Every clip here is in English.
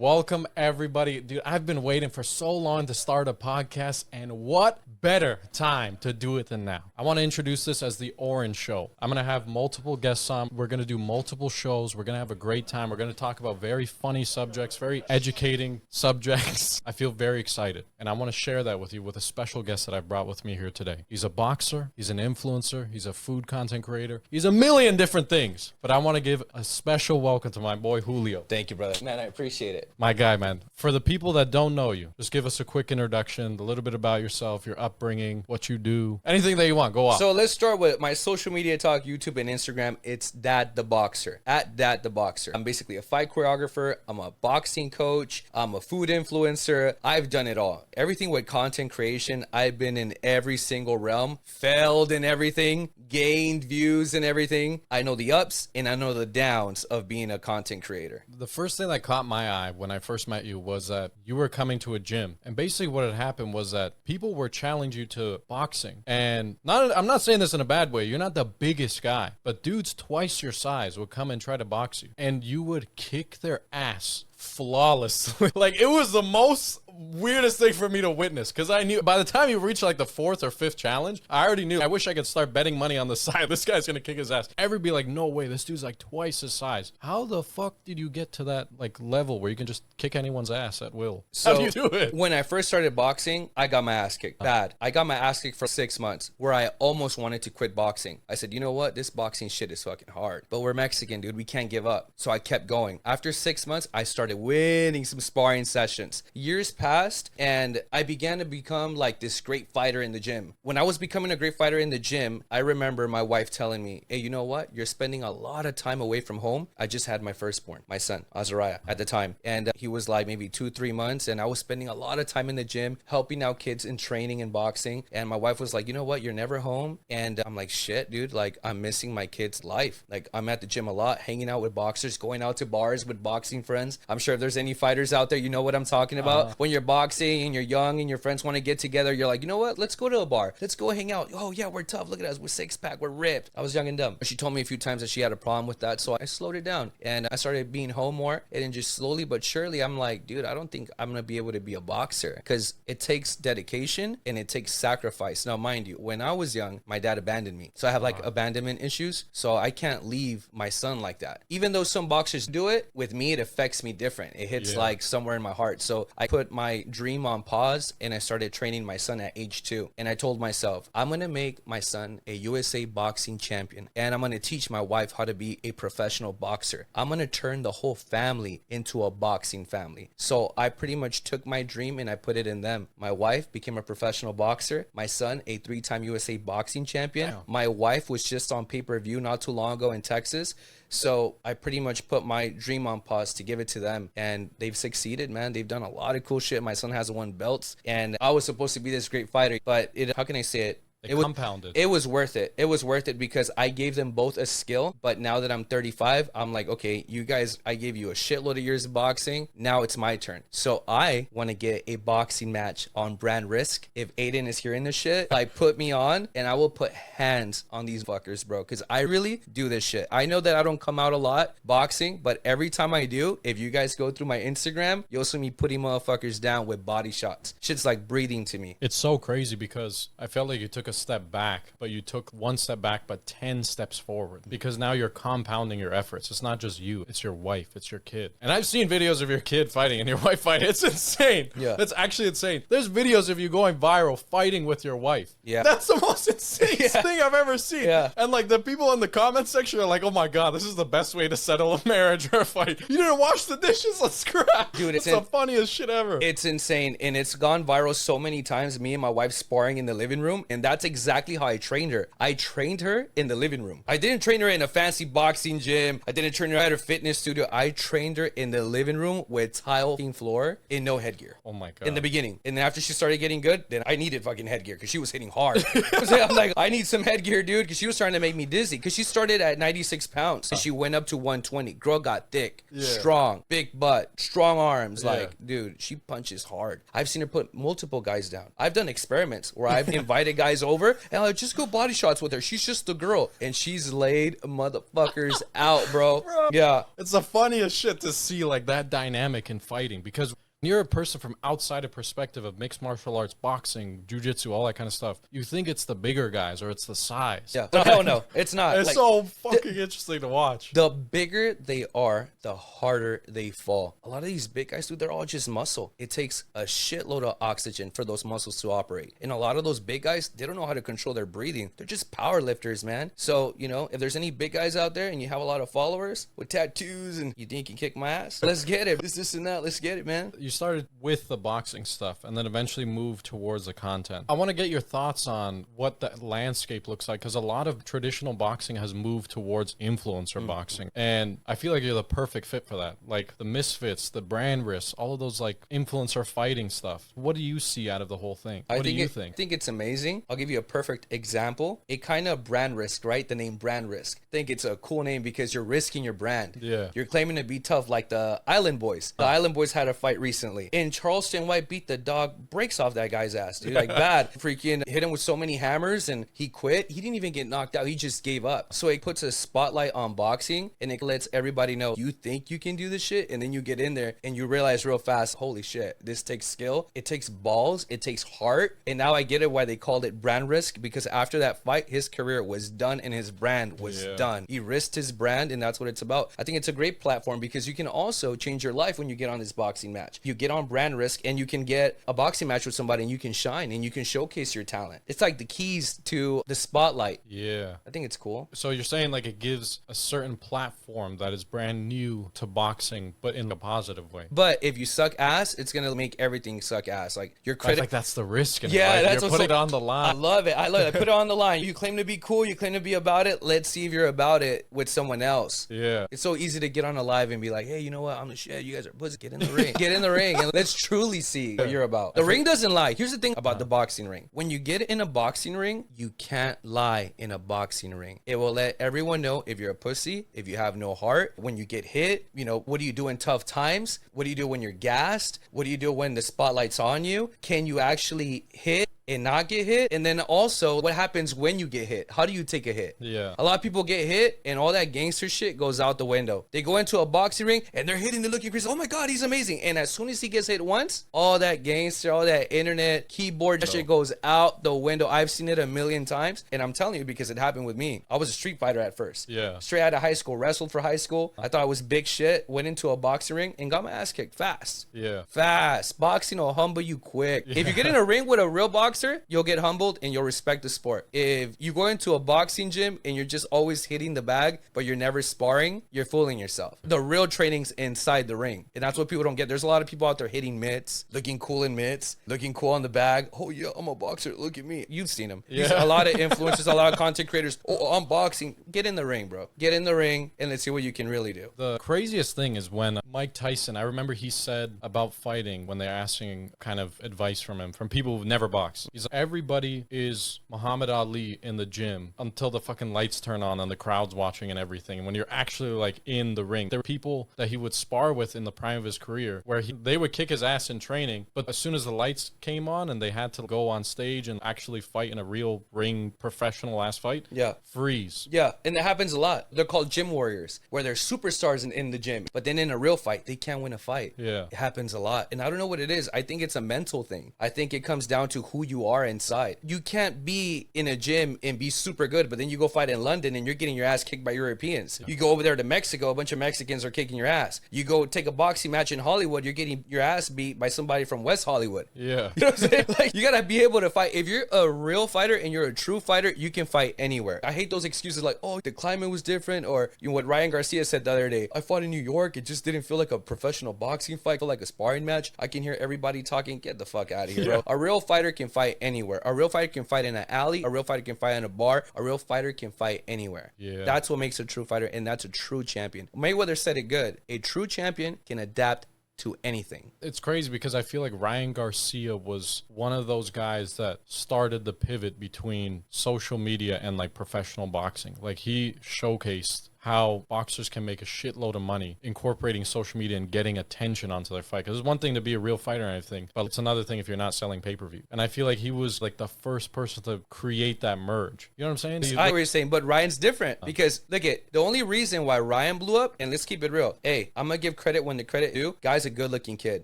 Welcome, everybody. Dude, I've been waiting for so long to start a podcast, and what better time to do it than now? I want to introduce this as the Orange Show. I'm going to have multiple guests on. We're going to do multiple shows. We're going to have a great time. We're going to talk about very funny subjects, very educating subjects. I feel very excited, and I want to share that with you with a special guest that I've brought with me here today. He's a boxer. He's an influencer. He's a food content creator. He's a million different things, but I want to give a special welcome to my boy, Julio. Thank you, brother. Man, I appreciate it. My guy, man. For the people that don't know you, just give us a quick introduction, a little bit about yourself, your upbringing, what you do, anything that you want. Go off. So let's start with my social media talk, YouTube and Instagram. It's Dad the Boxer, at Dad the Boxer. I'm basically a fight choreographer. I'm a boxing coach. I'm a food influencer. I've done it all. Everything with content creation, I've been in every single realm, failed in everything, gained views and everything. I know the ups and I know the downs of being a content creator. The first thing that caught my eye when I first met you was that you were coming to a gym. And basically what had happened was that people were challenging you to boxing. And I'm not saying this in a bad way. You're not the biggest guy, but dudes twice your size would come and try to box you. And you would kick their ass flawlessly. Like, it was the most weirdest thing for me to witness, because I knew by the time you reach like the fourth or fifth challenge, I already knew. I wish I could start betting money on the side. This guy's gonna kick his ass. Everybody be like, no way, this dude's like twice his size. How the fuck did you get to that like level where you can just kick anyone's ass at will? So how do you do it? When I first started boxing, I got my ass kicked bad. I got my ass kicked for 6 months where I almost wanted to quit boxing. I said, you know what? This boxing shit is fucking hard, but we're Mexican, dude. We can't give up. So I kept going. After 6 months, I started winning some sparring sessions. Years passed and I began to become like this great fighter in the gym. When I was becoming a great fighter in the gym, I remember my wife telling me, hey, you know what? You're spending a lot of time away from home. I just had my firstborn, my son, Azariah, at the time. And he was like maybe 2-3 months. And I was spending a lot of time in the gym, helping out kids in training and boxing. And my wife was like, you know what? You're never home. And I'm like, shit, dude, like I'm missing my kid's life. Like I'm at the gym a lot, hanging out with boxers, going out to bars with boxing friends. I'm sure if there's any fighters out there, you know what I'm talking about. When you're boxing and you're young and your friends want to get together, you're like, you know what? Let's go to a bar. Let's go hang out. Oh yeah, we're tough. Look at us. We're six pack. We're ripped. I was young and dumb. She told me a few times that she had a problem with that. So I slowed it down and I started being home more. And then just slowly but surely, I'm like, dude, I don't think I'm going to be able to be a boxer because it takes dedication and it takes sacrifice. Now, mind you, when I was young, my dad abandoned me. So I have like abandonment issues. So I can't leave my son like that. Even though some boxers do it, with me, it affects me different. It hits like somewhere in my heart. So I put my dream on pause and I started training my son at age 2. And I told myself, I'm going to make my son a USA boxing champion. And I'm going to teach my wife how to be a professional boxer. I'm going to turn the whole family into a boxing family. So I pretty much took my dream and I put it in them. My wife became a professional boxer. My son, a 3-time USA boxing champion. Wow. My wife was just on pay-per-view not too long ago in Texas. So I pretty much put my dream on pause to give it to them. And they've succeeded, man. They've done a lot of cool shit. My son has won belts. And I was supposed to be this great fighter. But how can I say it? It compounded. It was worth it. It was worth it because I gave them both a skill. But now that I'm 35, I'm like, okay, you guys, I gave you a shitload of years of boxing. Now it's my turn. So I want to get a boxing match on brand risk. If Aiden is hearing this shit, like put me on and I will put hands on these fuckers, bro. Because I really do this shit. I know that I don't come out a lot boxing, but every time I do, if you guys go through my Instagram, you'll see me putting motherfuckers down with body shots. Shit's like breathing to me. It's so crazy because I felt like you took a step back, but you took one step back, but 10 steps forward because now you're compounding your efforts. It's not just you, it's your wife, it's your kid. And I've seen videos of your kid fighting and your wife fighting. It's insane. Yeah. That's actually insane. There's videos of you going viral fighting with your wife. Yeah. That's the most insane thing I've ever seen. Yeah. And like the people in the comment section are like, oh my God, this is the best way to settle a marriage or a fight. You didn't wash the dishes, let's scrap. Dude, it's the funniest shit ever. It's insane. And it's gone viral so many times, me and my wife sparring in the living room. And that's exactly how I trained her. I trained her in the living room. I didn't train her in a fancy boxing gym. I didn't train her at a fitness studio. I trained her in the living room with tile floor in no headgear. Oh my God. In the beginning. And then after she started getting good, then I needed fucking headgear because she was hitting hard. I'm like, I need some headgear, dude, because she was trying to make me dizzy because she started at 96 pounds and she went up to 120. Girl got thick, strong, big butt, strong arms. Like, dude, she punches hard. I've seen her put multiple guys down. I've done experiments where I've invited guys over over, and I'll just go body shots with her. She's just a girl, and she's laid motherfuckers out, bro. Yeah. It's the funniest shit to see like that dynamic in fighting, because you're a person from outside a perspective of mixed martial arts, boxing, jiu-jitsu, all that kind of stuff. You think it's the bigger guys or it's the size. Yeah. No, it's not. It's Like, so fucking interesting to watch. the bigger they are, the harder they fall. A lot of these big guys, dude, they're all just muscle. It takes a shitload of oxygen for those muscles to operate. And a lot of those big guys, they don't know how to control their breathing. They're just power lifters, man. So, you know, if there's any big guys out there and you have a lot of followers with tattoos and you think you can kick my ass, let's get it. This and that. Let's get it, man. You started with the boxing stuff and then eventually moved towards the content. I want to get your thoughts on what that landscape looks like, because a lot of traditional boxing has moved towards influencer boxing, and I feel like you're the perfect fit for that. Like the Misfits, the Brand Risks, all of those like influencer fighting stuff. What do you see out of the whole thing? What do you think? I think it's amazing. I'll give you a perfect example. It kind of brand risk, right? The name brand risk. I think it's a cool name because you're risking your brand. Yeah. You're claiming to be tough, like the Island Boys. The Island Boys had a fight recently. And Charleston White beat the dog breaks off that guy's ass, dude. Like bad. Freaking hit him with so many hammers and he quit. He didn't even get knocked out. He just gave up. So it puts a spotlight on boxing and it lets everybody know you think you can do this shit, and then you get in there and you realize real fast, holy shit, this takes skill. It takes balls. It takes heart. And now I get it why they called it brand risk, because after that fight, his career was done and his brand was done. He risked his brand, and that's what it's about. I think it's a great platform because you can also change your life when you get on this boxing match. You get on brand risk and you can get a boxing match with somebody and you can shine and you can showcase your talent. It's like the keys to the spotlight. Yeah. I think it's cool. So you're saying like it gives a certain platform that is brand new to boxing, but in a positive way. But if you suck ass, it's going to make everything suck ass. Like your I credit. think that's the risk in it, Yeah, right? that's you what's put it so- on the line. I love it. I love it. Put it on the line. You claim to be cool. You claim to be about it. Let's see if you're about it with someone else. Yeah. It's so easy to get on a live and be like, hey, you know what? I'm the shit. You guys are pussy. Get in the ring. Get in the ring. And let's truly see what you're about. The ring doesn't lie. Here's the thing about the boxing ring. When you get in a boxing ring, you can't lie in a boxing ring. It will let everyone know if you're a pussy, if you have no heart, when you get hit, you know, what do you do in tough times? What do you do when you're gassed? What do you do when the spotlight's on you? Can you actually hit and not get hit? And then also, what happens when you get hit? How do you take a hit? Yeah. A lot of people get hit and all that gangster shit goes out the window. They go into a boxing ring and they're hitting, they're looking crazy. Oh my God, he's amazing. And as soon as he gets hit once, all that gangster, all that internet keyboard that shit goes out the window. I've seen it a million times. And I'm telling you because it happened with me. I was a street fighter at first. Yeah. Straight out of high school, wrestled for high school. I thought I was big shit. Went into a boxing ring and got my ass kicked fast. Yeah. Fast. Boxing will humble you quick. If you get in a ring with a real boxer, you'll get humbled and you'll respect the sport. If you go into a boxing gym and you're just always hitting the bag, but you're never sparring, you're fooling yourself. The real training's inside the ring. And that's what people don't get. There's a lot of people out there hitting mitts, looking cool in mitts, looking cool on the bag. Oh yeah, I'm a boxer. Look at me. You've seen them. Yeah. A lot of influencers, a lot of content creators. Oh, I'm boxing. Get in the ring, bro. Get in the ring and let's see what you can really do. The craziest thing is when Mike Tyson, I remember he said about fighting when they're asking kind of advice from him, from people who've never boxed. He's like, everybody is Muhammad Ali in the gym until the fucking lights turn on and the crowd's watching and everything. And when you're actually like in the ring, there were people that he would spar with in the prime of his career where they would kick his ass in training, but as soon as the lights came on and they had to go on stage and actually fight in a real ring professional ass fight, freeze. Yeah, and it happens a lot. They're called gym warriors, where they're superstars in the gym, but then in a real fight, they can't win a fight. Yeah. It happens a lot. And I don't know what it is. I think it's a mental thing. I think it comes down to who you are inside. You can't be in a gym and be super good, but then you go fight in London and you're getting your ass kicked by Europeans. You go over there to Mexico, a bunch of Mexicans are kicking your ass. You go take a boxing match in Hollywood, you're getting your ass beat by somebody from West Hollywood. Yeah. You know what I'm saying? Like, you gotta be able to fight. If you're a real fighter and you're a true fighter, you can fight anywhere. I hate those excuses like, oh, the climate was different, or you know what Ryan Garcia said the other day. I fought in New York. It just didn't feel like a professional boxing fight. It felt like a sparring match. I can hear everybody talking. Get the fuck out of here, bro. A real fighter can fight anywhere. A real fighter can fight in an alley. A real fighter can fight in a bar. A real fighter can fight anywhere. Yeah. That's what makes a true fighter, and that's a true champion. Mayweather said it good. A true champion can adapt to anything. It's crazy because I feel like Ryan Garcia was one of those guys that started the pivot between social media and like professional boxing. Like he showcased how boxers can make a shitload of money incorporating social media and getting attention onto their fight. Because it's one thing to be a real fighter and everything, but it's another thing if you're not selling pay-per-view. And I feel like he was like the first person to create that merge. You know what I'm saying? I know what you're saying, but Ryan's different because look at the only reason why Ryan blew up, and let's keep it real. Hey, I'm gonna give credit when the credit due. Guy's a good-looking kid.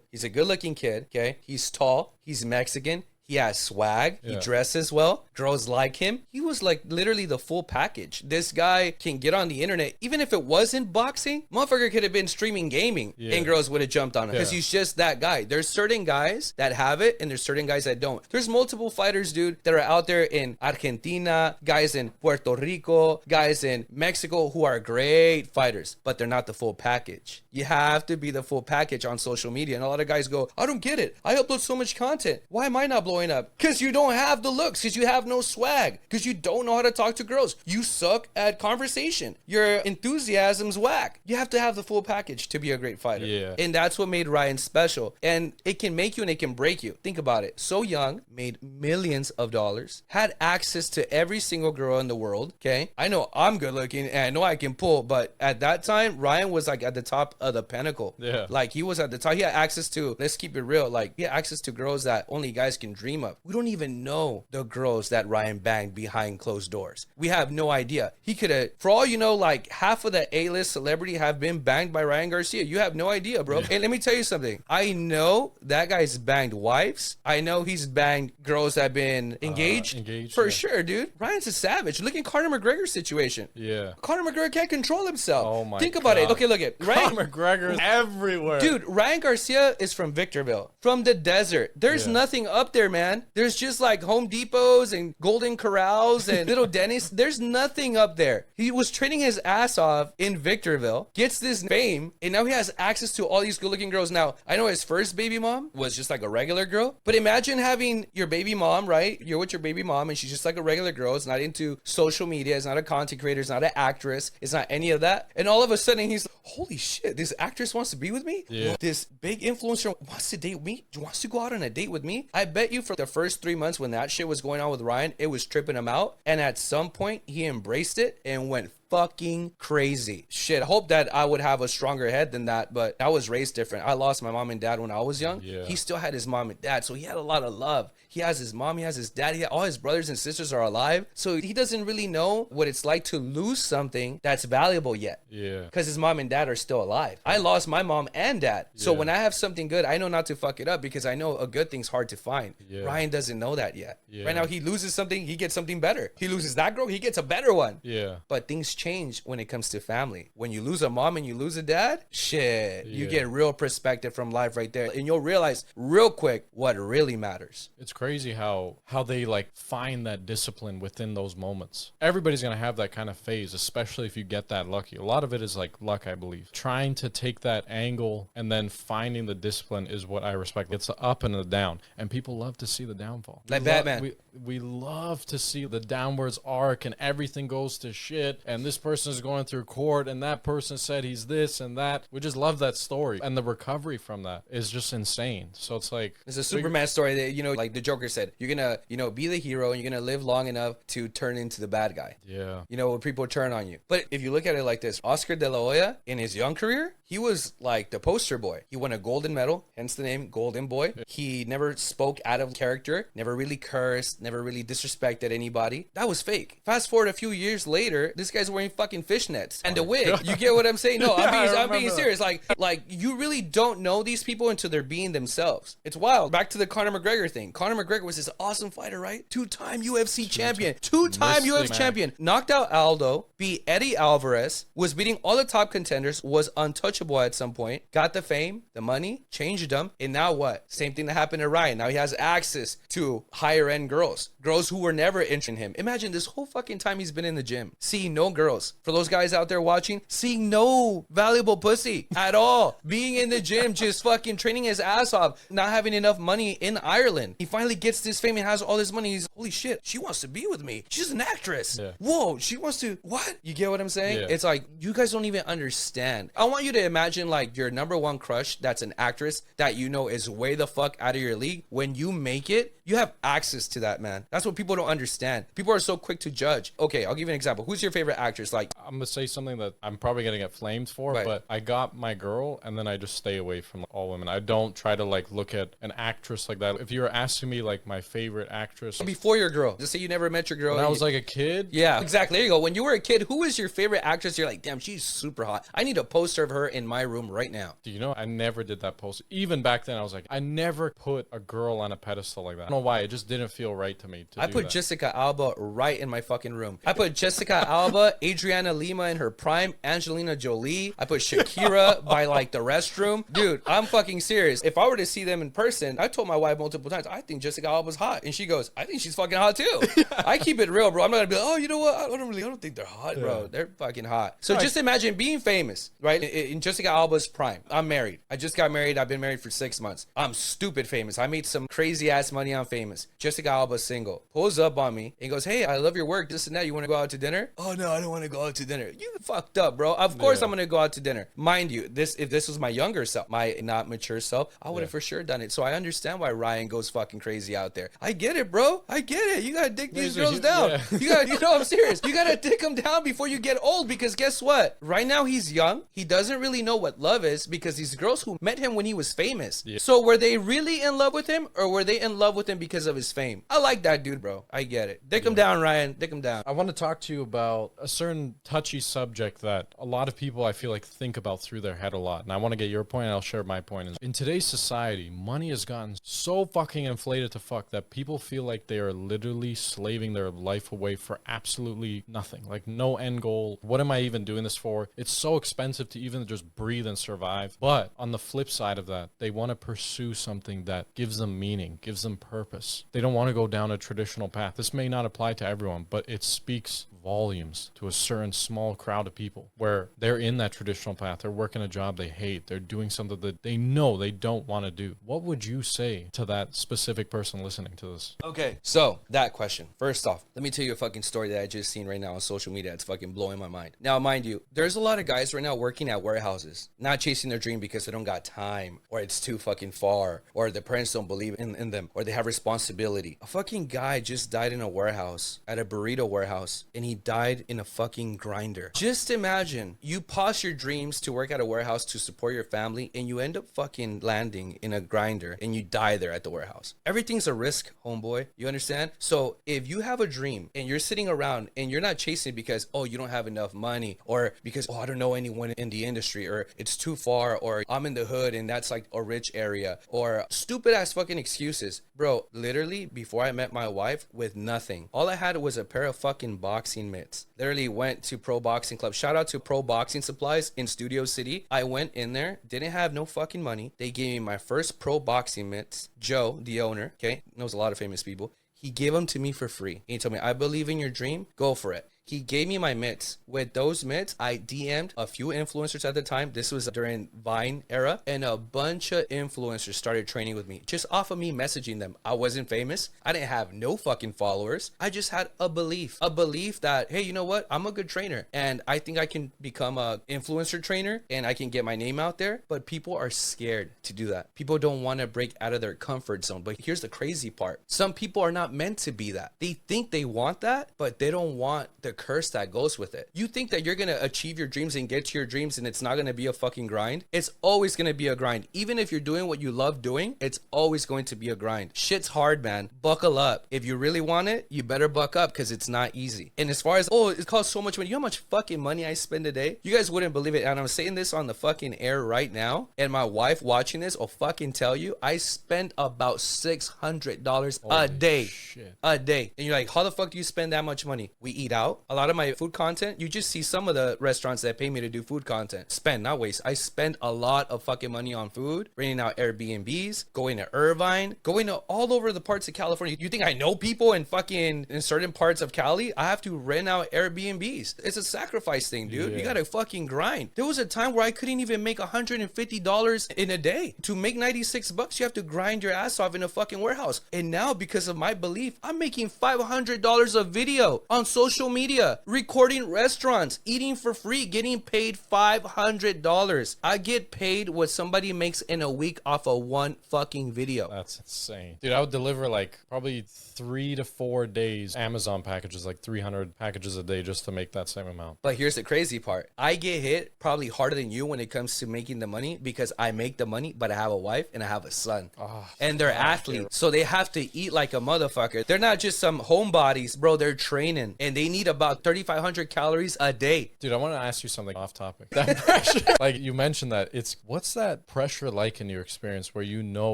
He's a good-looking kid. Okay, he's tall. He's Mexican. He has swag. He dresses well. Girls like him. He was like literally the full package. This guy can get on the internet. Even if it wasn't boxing, motherfucker could have been streaming gaming and girls would have jumped on him because he's just that guy. There's certain guys that have it and there's certain guys that don't. There's multiple fighters, dude, that are out there in Argentina, guys in Puerto Rico, guys in Mexico who are great fighters, but they're not the full package. You have to be the full package on social media. And a lot of guys go, I don't get it. I upload so much content. Why am I not blowing up? Because you don't have the looks, because you have no swag, because you don't know how to talk to girls. You suck at conversation. Your enthusiasm's whack. You have to have the full package to be a great fighter. Yeah. And that's what made Ryan special. And it can make you and it can break you. Think about it. So young, made millions of dollars, had access to every single girl in the world. Okay. I know I'm good looking and I know I can pull, but at that time, Ryan was like at the top of the pinnacle. Yeah. Like he was at the top. He had access to, let's keep it real, like he had access to girls that only guys can dream of. We don't even know the girls that Ryan banged behind closed doors. We have no idea. He could have, for all you know, like half of the A-list celebrity have been banged by Ryan Garcia. You have no idea, bro. And let me tell you something. I know that guy's banged wives. I know he's banged girls that have been engaged. For sure, dude. Ryan's a savage. Look at Conor McGregor's situation. Yeah. Conor McGregor can't control himself. Oh my Think about it. Okay, look at Ryan. Conor McGregor's everywhere. Dude, Ryan Garcia is from Victorville, from the desert. There's nothing up there, man. There's just like Home Depots and Golden Corrals and little Denny's. There's nothing up there. He was training his ass off in Victorville, gets this fame, and now he has access to all these good-looking girls. Now, I know his first baby mom was just like a regular girl, but imagine having your baby mom, right? You're with your baby mom and she's just like a regular girl. It's not into social media. It's not a content creator. It's not an actress. It's not any of that. And all of a sudden he's, holy shit, this actress wants to be with me? Yeah. This big influencer wants to date me? Wants to go out on a date with me? I bet you for the first 3 months when that shit was going on with Ryan, it was tripping him out. And at some point, he embraced it and went fucking crazy. Shit, I hope that I would have a stronger head than that, but I was raised different. I lost my mom and dad when I was young. Yeah. He still had his mom and dad, so he had a lot of love. He has his mom, he has his dad, all his brothers and sisters are alive, so he doesn't really know what it's like to lose something that's valuable yet. Yeah. Because his mom and dad are still alive. I lost my mom and dad, so when I have something good, I know not to fuck it up because I know a good thing's hard to find. Yeah. Ryan doesn't know that yet. Yeah. Right now, he loses something, he gets something better. He loses that girl, he gets a better one. Yeah. But things change when it comes to family. When you lose a mom and you lose a dad, shit, you get real perspective from life right there. And you'll realize real quick what really matters. It's crazy how they like find that discipline within those moments. Everybody's going to have that kind of phase, especially if you get that lucky. A lot of it is like luck, I believe. Trying to take that angle and then finding the discipline is what I respect. It's the up and the down. And people love to see the downfall. Like Batman. We love to see the downwards arc and everything goes to shit and this person is going through court and that person said he's this and that. We just love that story. And the recovery from that is just insane. So it's like... It's a Superman story that, you know, like the Joker said, you're going to, you know, be the hero and you're going to live long enough to turn into the bad guy. Yeah. You know, when people turn on you. But if you look at it like this, Oscar De La Hoya, in his young career, he was like the poster boy. He won a golden medal, hence the name Golden Boy. He never spoke out of character, never really cursed, never really disrespected anybody. That was fake. Fast forward a few years later, this guy's wearing fucking fishnets and a wig. You get what I'm saying? No, I'm being serious. Like you really don't know these people until they're being themselves. It's wild. Back to the Conor McGregor thing. Conor McGregor was this awesome fighter, right? Two-time UFC champion. Two-time UFC champion. Knocked out Aldo, beat Eddie Alvarez, was beating all the top contenders, was untouchable at some point, got the fame, the money, changed them, and now what? Same thing that happened to Ryan. Now he has access to higher end girls who were never interested in him. Imagine this whole fucking time he's been in the gym, seeing no girls. For those guys out there watching, seeing no valuable pussy at all. Being in the gym, just fucking training his ass off, not having enough money in Ireland. He finally gets this fame and has all this money. He's, holy shit, she wants to be with me. She's an actress. Yeah. Whoa, she wants to, what? You get what I'm saying? Yeah. It's like, you guys don't even understand. I want you to imagine like your number one crush that's an actress that you know is way the fuck out of your league. When you make it, you have access to that, man. That's what people don't understand. People are so quick to judge. Okay, I'll give you an example. Who's your favorite actress? actress? Like, I'm gonna say something that I'm probably gonna get flamed for, Right. but I got my girl, and then I just stay away from all women. I don't try to like look at an actress like that. If you were asking me like my favorite actress, before your girl, just say you never met your girl. when I was like a kid, yeah, exactly. There you go. When you were a kid, who was your favorite actress? You're like, damn, she's super hot. I need a poster of her in my room right now. do you know I never did that post. Even back then, I was like, I never put a girl on a pedestal like that. I don't know why. It just didn't feel right to me. I put Jessica Alba right in my fucking room. I put Jessica Alba, Adriana Lima in her prime, Angelina Jolie. I put Shakira by like the restroom. Dude, I'm fucking serious. If I were to see them in person, I told my wife multiple times, I think Jessica Alba's hot. And she goes, I think she's fucking hot too. I keep it real, bro. I'm not gonna be like, oh, you know what? I don't think they're hot, bro. They're fucking hot. So just imagine being famous, right? In Jessica Alba's prime. I'm married. I just got married. I've been married for 6 months. I'm stupid famous. I made some crazy ass money on famous. Jessica Alba's single. Pulls up on me and goes, hey, I love your work. This and that. You want to go out to dinner? Oh, no, I don't want to go out to dinner. You fucked up, bro. Of course I'm going to go out to dinner. Mind you, if this was my younger self, my not mature self, I would have for sure done it. So I understand why Ryan goes fucking crazy out there. I get it, bro. I get it. You got to dick these girls down. You know, I'm serious. You got to dick them down before you get old, because guess what? Right now he's young. He doesn't really know what love is, because these girls who met him when he was famous. Yeah. So were they really in love with him, or were they in love with him because of his fame? I like that dude, bro. I get it. Dick him down, Ryan. Dick him down. I want to talk to you about a certain touchy subject that a lot of people, I feel like, think about through their head a lot. And I want to get your point, and I'll share my point. In today's society, money has gotten so fucking inflated to fuck that people feel like they are literally slaving their life away for absolutely nothing. Like, no end goal. What am I even doing this for? It's so expensive to even just breathe and survive. But on the flip side of that, they want to pursue something that gives them meaning, gives them purpose. They don't want to go down a traditional path. This may not apply to everyone, but it speaks volumes to a certain small crowd of people where they're in that traditional path. They're working a job they hate. They're doing something that they know they don't want to do. What would you say to that specific person listening to this? Okay, so that question. First off, let me tell you a fucking story that I just seen right now on social media. It's fucking blowing my mind. Now, mind you, there's a lot of guys right now working at warehouses, not chasing their dream because they don't got time, or it's too fucking far, or their parents don't believe in them, or they have responsibility. A fucking guy just died in a warehouse, at a burrito warehouse, and he died in a fucking grinder. Just imagine you pause your dreams to work at a warehouse to support your family, and you end up fucking landing in a grinder, and you die there at the warehouse. Everything's a risk, homeboy. You understand? So if you have a dream and you're sitting around and you're not chasing it because, oh, you don't have enough money, or because, oh, I don't know anyone in the industry, or it's too far, or I'm in the hood and that's like a rich area, or stupid ass fucking excuses. Bro, literally before I met my wife, with nothing, all I had was a pair of fucking boxing mitts. Literally went to Pro Boxing Club. Shout out to Pro Boxing Supplies in Studio City. I went in there, didn't have no fucking money. They gave me my first pro boxing mitts. Joe, the owner, okay, knows a lot of famous people. He gave them to me for free. And he told me, I believe in your dream. Go for it. He gave me my mitts. With those mitts, I DM'd a few influencers at the time. This was during Vine era. And a bunch of influencers started training with me. Just off of me messaging them. I wasn't famous. I didn't have no fucking followers. I just had a belief. A belief that, hey, you know what? I'm a good trainer. And I think I can become a influencer trainer. And I can get my name out there. But people are scared to do that. People don't want to break out of their comfort zone. But here's the crazy part. Some people are not meant to be that. They think they want that, but they don't want the curse that goes with it. You think that you're going to achieve your dreams and get to your dreams and it's not going to be a fucking grind? It's always going to be a grind. Even if you're doing what you love doing, it's always going to be a grind. Shit's hard, man. Buckle up. If you really want it, you better buck up, because it's not easy. And as far as, oh, it costs so much money. You know how much fucking money I spend a day? You guys wouldn't believe it. And I'm saying this on the fucking air right now. And my wife watching this will fucking tell you, I spend about $600 a day. Shit. A day. And you're like, how the fuck do you spend that much money? We eat out. A lot of my food content, you just see some of the restaurants that pay me to do food content. Spend, not waste. I spend a lot of fucking money on food, renting out Airbnbs, going to Irvine, going to all over the parts of California. You think I know people in certain parts of Cali? I have to rent out Airbnbs. It's a sacrifice thing, dude. You gotta fucking grind. There was a time where I couldn't even make $150 in a day. To make $96, you have to grind your ass off in a fucking warehouse. And now, because of my belief, I'm making $500 a video on social media. Garcia, recording restaurants, eating for free, getting paid $500. I get paid what somebody makes in a week off of one fucking video. That's insane. Dude, I would deliver like probably 3 to 4 days Amazon packages, like 300 packages a day just to make that same amount. But here's the crazy part. I get hit probably harder than you when it comes to making the money because I make the money, but I have a wife and I have a son. And they're athletes. So they have to eat like a motherfucker. They're not just some homebodies, bro. They're training and they need about 3,500 calories a day. Dude, I want to ask you something off topic. That pressure, like you mentioned that, what's that pressure like in your experience where you know,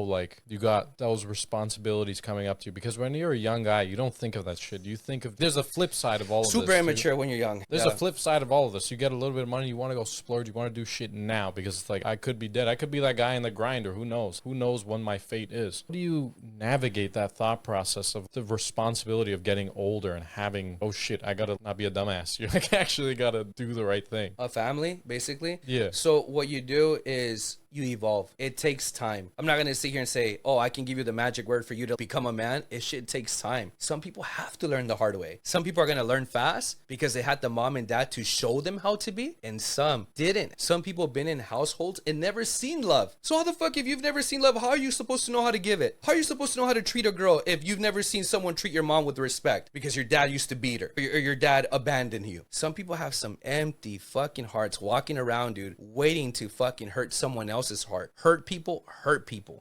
like you got those responsibilities coming up to you? Because when you're a young guy, you don't think of that shit. You think of, there's a flip side of all of this. Super immature when you're young. There's a flip side of all of this. You get a little bit of money, you want to go splurge, you want to do shit now because it's like, I could be dead. I could be that guy in the grinder. Who knows? Who knows when my fate is? How do you navigate that thought process of the responsibility of getting older and having, oh shit, I gotta not be a dumbass. You like actually gotta do the right thing. A family, basically. Yeah. So what you do is you evolve. It takes time. I'm not going to sit here and say, oh, I can give you the magic word for you to become a man. It shit takes time. Some people have to learn the hard way. Some people are going to learn fast because they had the mom and dad to show them how to be, and some didn't. Some people been in households and never seen love. So how the fuck, if you've never seen love, how are you supposed to know how to give it? How are you supposed to know how to treat a girl if you've never seen someone treat your mom with respect because your dad used to beat her or your dad abandoned you? Some people have some empty fucking hearts walking around, dude, waiting to fucking hurt someone else's heart. Hurt people.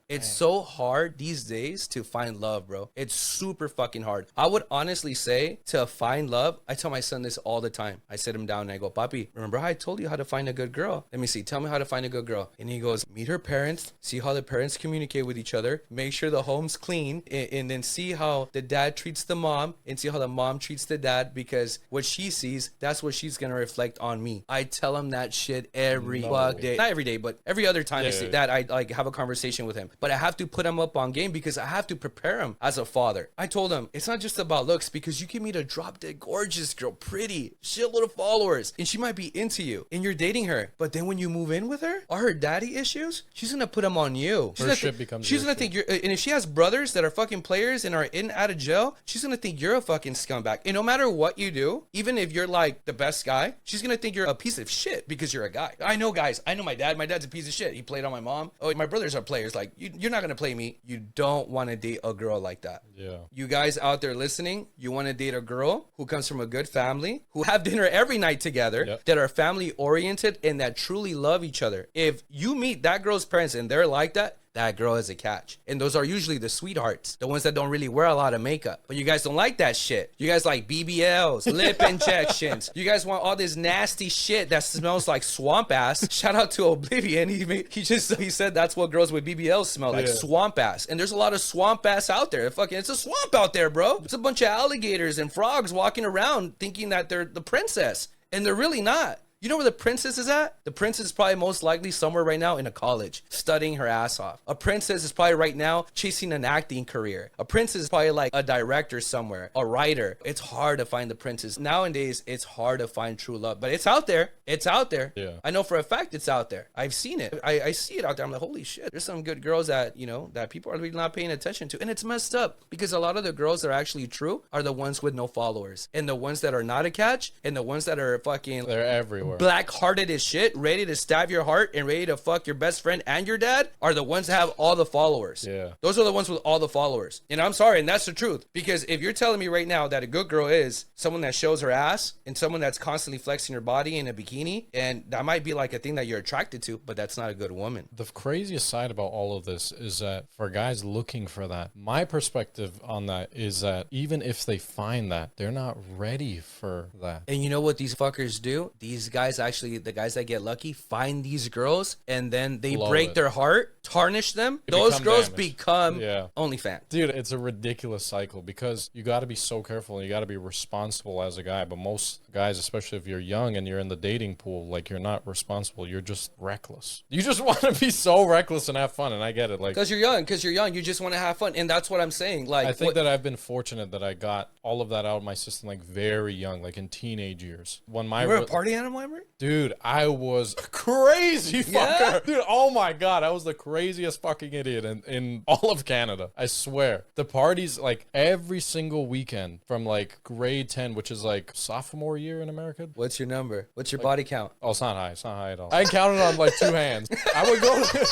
It's so hard these days to find love, bro. It's super fucking hard. I would honestly say to find love, I tell my son this all the time. I sit him down and I go, Papi, remember how I told you how to find a good girl? Let me see. Tell me how to find a good girl. And he goes, meet her parents, see how the parents communicate with each other, make sure the home's clean, and then see how the dad treats the mom and see how the mom treats the dad, because what she sees, that's what she's going to reflect on me. I tell him that shit every fuck day. Not every day, but every other time that I like have a conversation with him. But I have to put him up on game because I have to prepare him as a father. I told him, it's not just about looks, because you can meet a drop dead gorgeous girl, pretty, shitload of followers, and she might be into you and you're dating her. But then when you move in with her, all her daddy issues, she's going to put them on you. She's going to think you're, and if she has brothers that are fucking players and are in out of jail, she's going to think you're a fucking scumbag. And no matter what you do, even if you're like the best guy, she's going to think you're a piece of shit because you're a guy. I know guys. I know my dad. My dad's a piece of shit. He played on my mom. Oh, my brothers are players. Like, you're not going to play me. You don't want to date a girl like that. Yeah. You guys out there listening, you want to date a girl who comes from a good family, who have dinner every night together, that are family oriented and that truly love each other. If you meet that girl's parents and they're like that, that girl is a catch. And those are usually the sweethearts, the ones that don't really wear a lot of makeup. But you guys don't like that shit. You guys like BBLs, lip injections. You guys want all this nasty shit that smells like swamp ass. Shout out to Oblivion. He said that's what girls with BBLs smell like, swamp ass. And there's a lot of swamp ass out there. It's a swamp out there, bro. It's a bunch of alligators and frogs walking around thinking that they're the princess. And they're really not. You know where the princess is at? The princess is probably most likely somewhere right now in a college, studying her ass off. A princess is probably right now chasing an acting career. A princess is probably like a director somewhere, a writer. It's hard to find the princess. Nowadays, it's hard to find true love, but it's out there. It's out there. Yeah. I know for a fact it's out there. I've seen it. I see it out there. I'm like, holy shit. There's some good girls that, that people are really not paying attention to. And it's messed up because a lot of the girls that are actually true are the ones with no followers. And the ones that are not a catch and the ones that are fucking... They're everywhere. Black-hearted as shit, ready to stab your heart and ready to fuck your best friend and your dad are the ones that have all the followers. Yeah. Those are the ones with all the followers. And I'm sorry, and that's the truth. Because if you're telling me right now that a good girl is someone that shows her ass and someone that's constantly flexing her body in a bikini, and that might be like a thing that you're attracted to, but that's not a good woman. The craziest side about all of this is that for guys looking for that, my perspective on that is that even if they find that, they're not ready for that. And you know what these fuckers do? These guys actually, the guys that get lucky, find these girls and then they break their heart, tarnish them. Those girls become OnlyFans. Dude, it's a ridiculous cycle because you got to be so careful and you got to be responsible as a guy. But most guys, especially if you're young and you're in the dating pool, like you're not responsible. You're just reckless. You just want to be so reckless and have fun. And I get it. Like, because you're young. You just want to have fun. And that's what I'm saying. Like, I think that I've been fortunate that I got all of that out of my system, like very young, like in teenage years. When my you were a party animal, Emory? Dude, I was a crazy fucker. Dude, oh my God, I was the crazy craziest fucking idiot in all of Canada. I swear. The parties, like, every single weekend from, like, grade 10, which is, like, sophomore year in America. What's your number? What's your body count? Oh, it's not high. It's not high at all. I counted on, like, 2 hands. I would go to...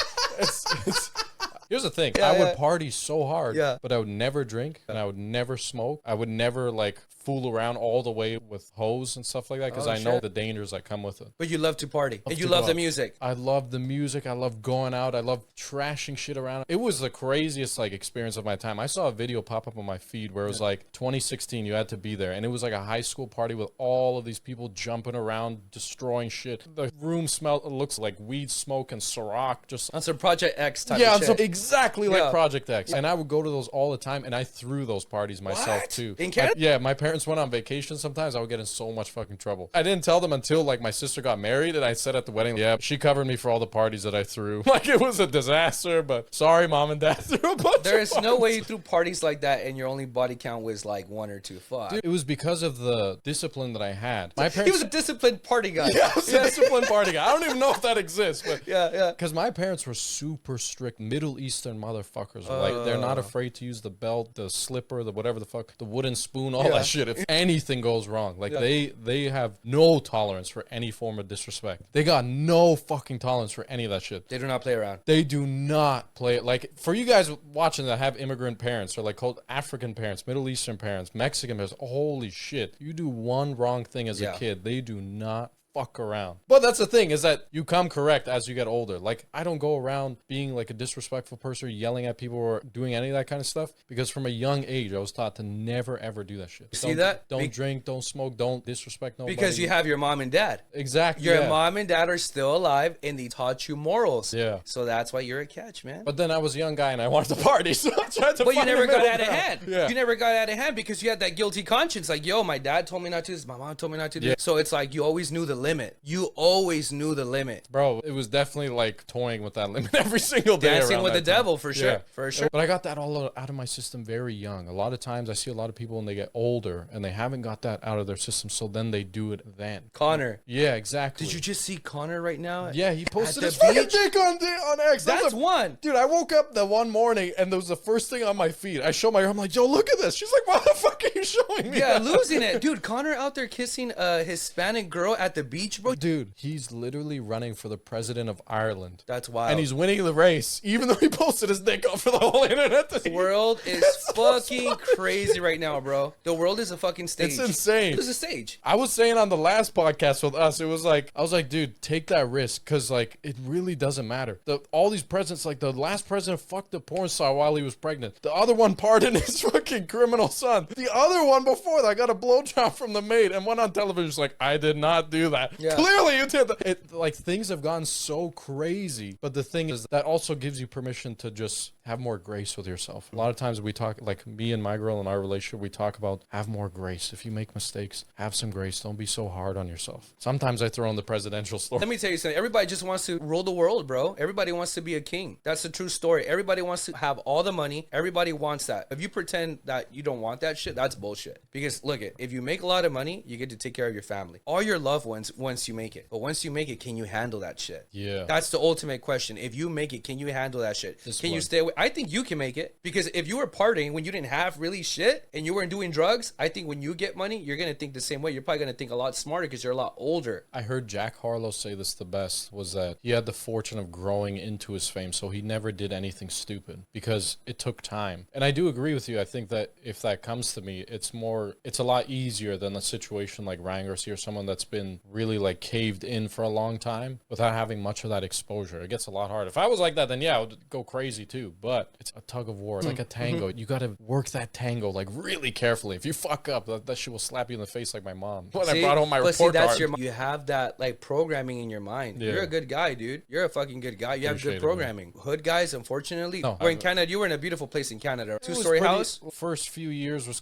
Here's the thing. I would party so hard, but I would never drink, and I would never smoke. I would never, like, fool around all the way with hoes and stuff like that, because I know the dangers that come with it. But you love to party, and you love the music. I love the music. I love going out. I love trashing shit around. It was the craziest, like, experience of my time. I saw a video pop up on my feed where it was like 2016, you had to be there, and it was like a high school party with all of these people jumping around, destroying shit. The room looks like weed smoke and Ciroc. Just on some Project X type of shit. Exactly like Project X. And I would go to those all the time, and I threw those parties myself too. In Canada? Yeah, my parents went on vacation sometimes. I would get in so much fucking trouble. I didn't tell them until, like, my sister got married, and I said at the wedding, yeah, she covered me for all the parties that I threw. Like, it was a disaster, but sorry, mom and dad threw a bunch There is of no way you threw parties like that and your only body count was like 1 or 2. Fuck. Dude, it was because of the discipline that I had. My parents... He was a disciplined party guy. Yeah, I was a disciplined party guy. I don't even know if that exists, but... Yeah. Because my parents were super strict Middle Eastern motherfuckers. Like, they're not afraid to use the belt, the slipper, the whatever the fuck, the wooden spoon, all that shit. If anything goes wrong, like, they have no tolerance for any form of disrespect. They got no fucking tolerance for any of that shit. They do not play around. They do not play it. Like, for you guys watching that have immigrant parents, or like called African parents, Middle Eastern parents, Mexican parents, holy shit. You do one wrong thing as a kid, they do not fuck around. But that's the thing, is that you come correct as you get older. Like, I don't go around being like a disrespectful person, yelling at people, or doing any of that kind of stuff, because from a young age I was taught to never ever do that shit. See that? Don't drink, don't smoke, don't disrespect nobody. Because you have your mom and dad. Exactly. Your mom and dad are still alive, and they taught you morals. Yeah. So that's why you're a catch, man. But then I was a young guy and I wanted to party, so I tried to. But you never got out of ground. hand. Yeah. You never got out of hand because you had that guilty conscience. Like, yo, my dad told me not to do this, my mom told me not to do this. So it's like you always knew the limit. You always knew the limit. Bro, it was definitely like toying with that limit every single day. Dancing with the devil, for sure. Yeah. For sure. But I got that all out of my system very young. A lot of times I see a lot of people when they get older and they haven't got that out of their system, so then they do it then. Connor. Yeah, exactly. Did you just see Connor right now? Yeah, he posted his the fucking beach? dick on X. That's one. Dude, I woke up the one morning and there was the first thing on my feed. I show my, I'm like, yo, look at this. She's like, why the fuck are you showing me Yeah, that? losing it. Dude, Connor out there kissing a Hispanic girl at the beach, bro. Dude, he's literally running for the president of Ireland. That's wild. And he's winning the race, even though he posted his dick up for the whole internet. The world is fucking crazy right now, bro. The world is a fucking stage. It's insane. It's a stage. I was saying on the last podcast with us, it was like, I was like, dude, take that risk, because, like, it really doesn't matter. All these presidents, like, the last president fucked a porn star while he was pregnant. The other one pardoned his fucking criminal son. The other one before that got a blowjob from the maid and went on television, just like, I did not do that. Yeah. Clearly you did that. Like, things have gone so crazy, but the thing is that also gives you permission to just have more grace with yourself. A lot of times we talk, like me and my girl in our relationship, we talk about have more grace. If you make mistakes, have some grace. Don't be so hard on yourself. Sometimes I throw in the presidential story. Let me tell you something. Everybody just wants to rule the world, bro. Everybody wants to be a king. That's the true story. Everybody wants to have all the money. Everybody wants that. If you pretend that you don't want that shit, that's bullshit. Because look it, if you make a lot of money, you get to take care of your family. All your loved ones once you make it. But once you make it, can you handle that shit? Yeah. That's the ultimate question. If you make it, can you handle that shit? Can you stay away? I think you can make it, because if you were partying when you didn't have really shit and you weren't doing drugs, I think when you get money, you're going to think the same way. You're probably going to think a lot smarter because you're a lot older. I heard Jack Harlow say this the best, was that he had the fortune of growing into his fame, so he never did anything stupid because it took time. And I do agree with you. I think that if that comes to me, it's a lot easier than a situation like Ryan Garcia or someone that's been really like caved in for a long time without having much of that exposure. It gets a lot harder. If I was like that, then yeah, I would go crazy too. But it's a tug of war. It's like a tango. You got to work that tango like really carefully. If you fuck up, that shit will slap you in the face like my mom. When I brought home my report card. You have that like programming in your mind. Yeah. You're a good guy, dude. You're a fucking good guy. You have good programming. Hood guys, unfortunately. We're in Canada. You were in a beautiful place in Canada. Two-story house. First few years was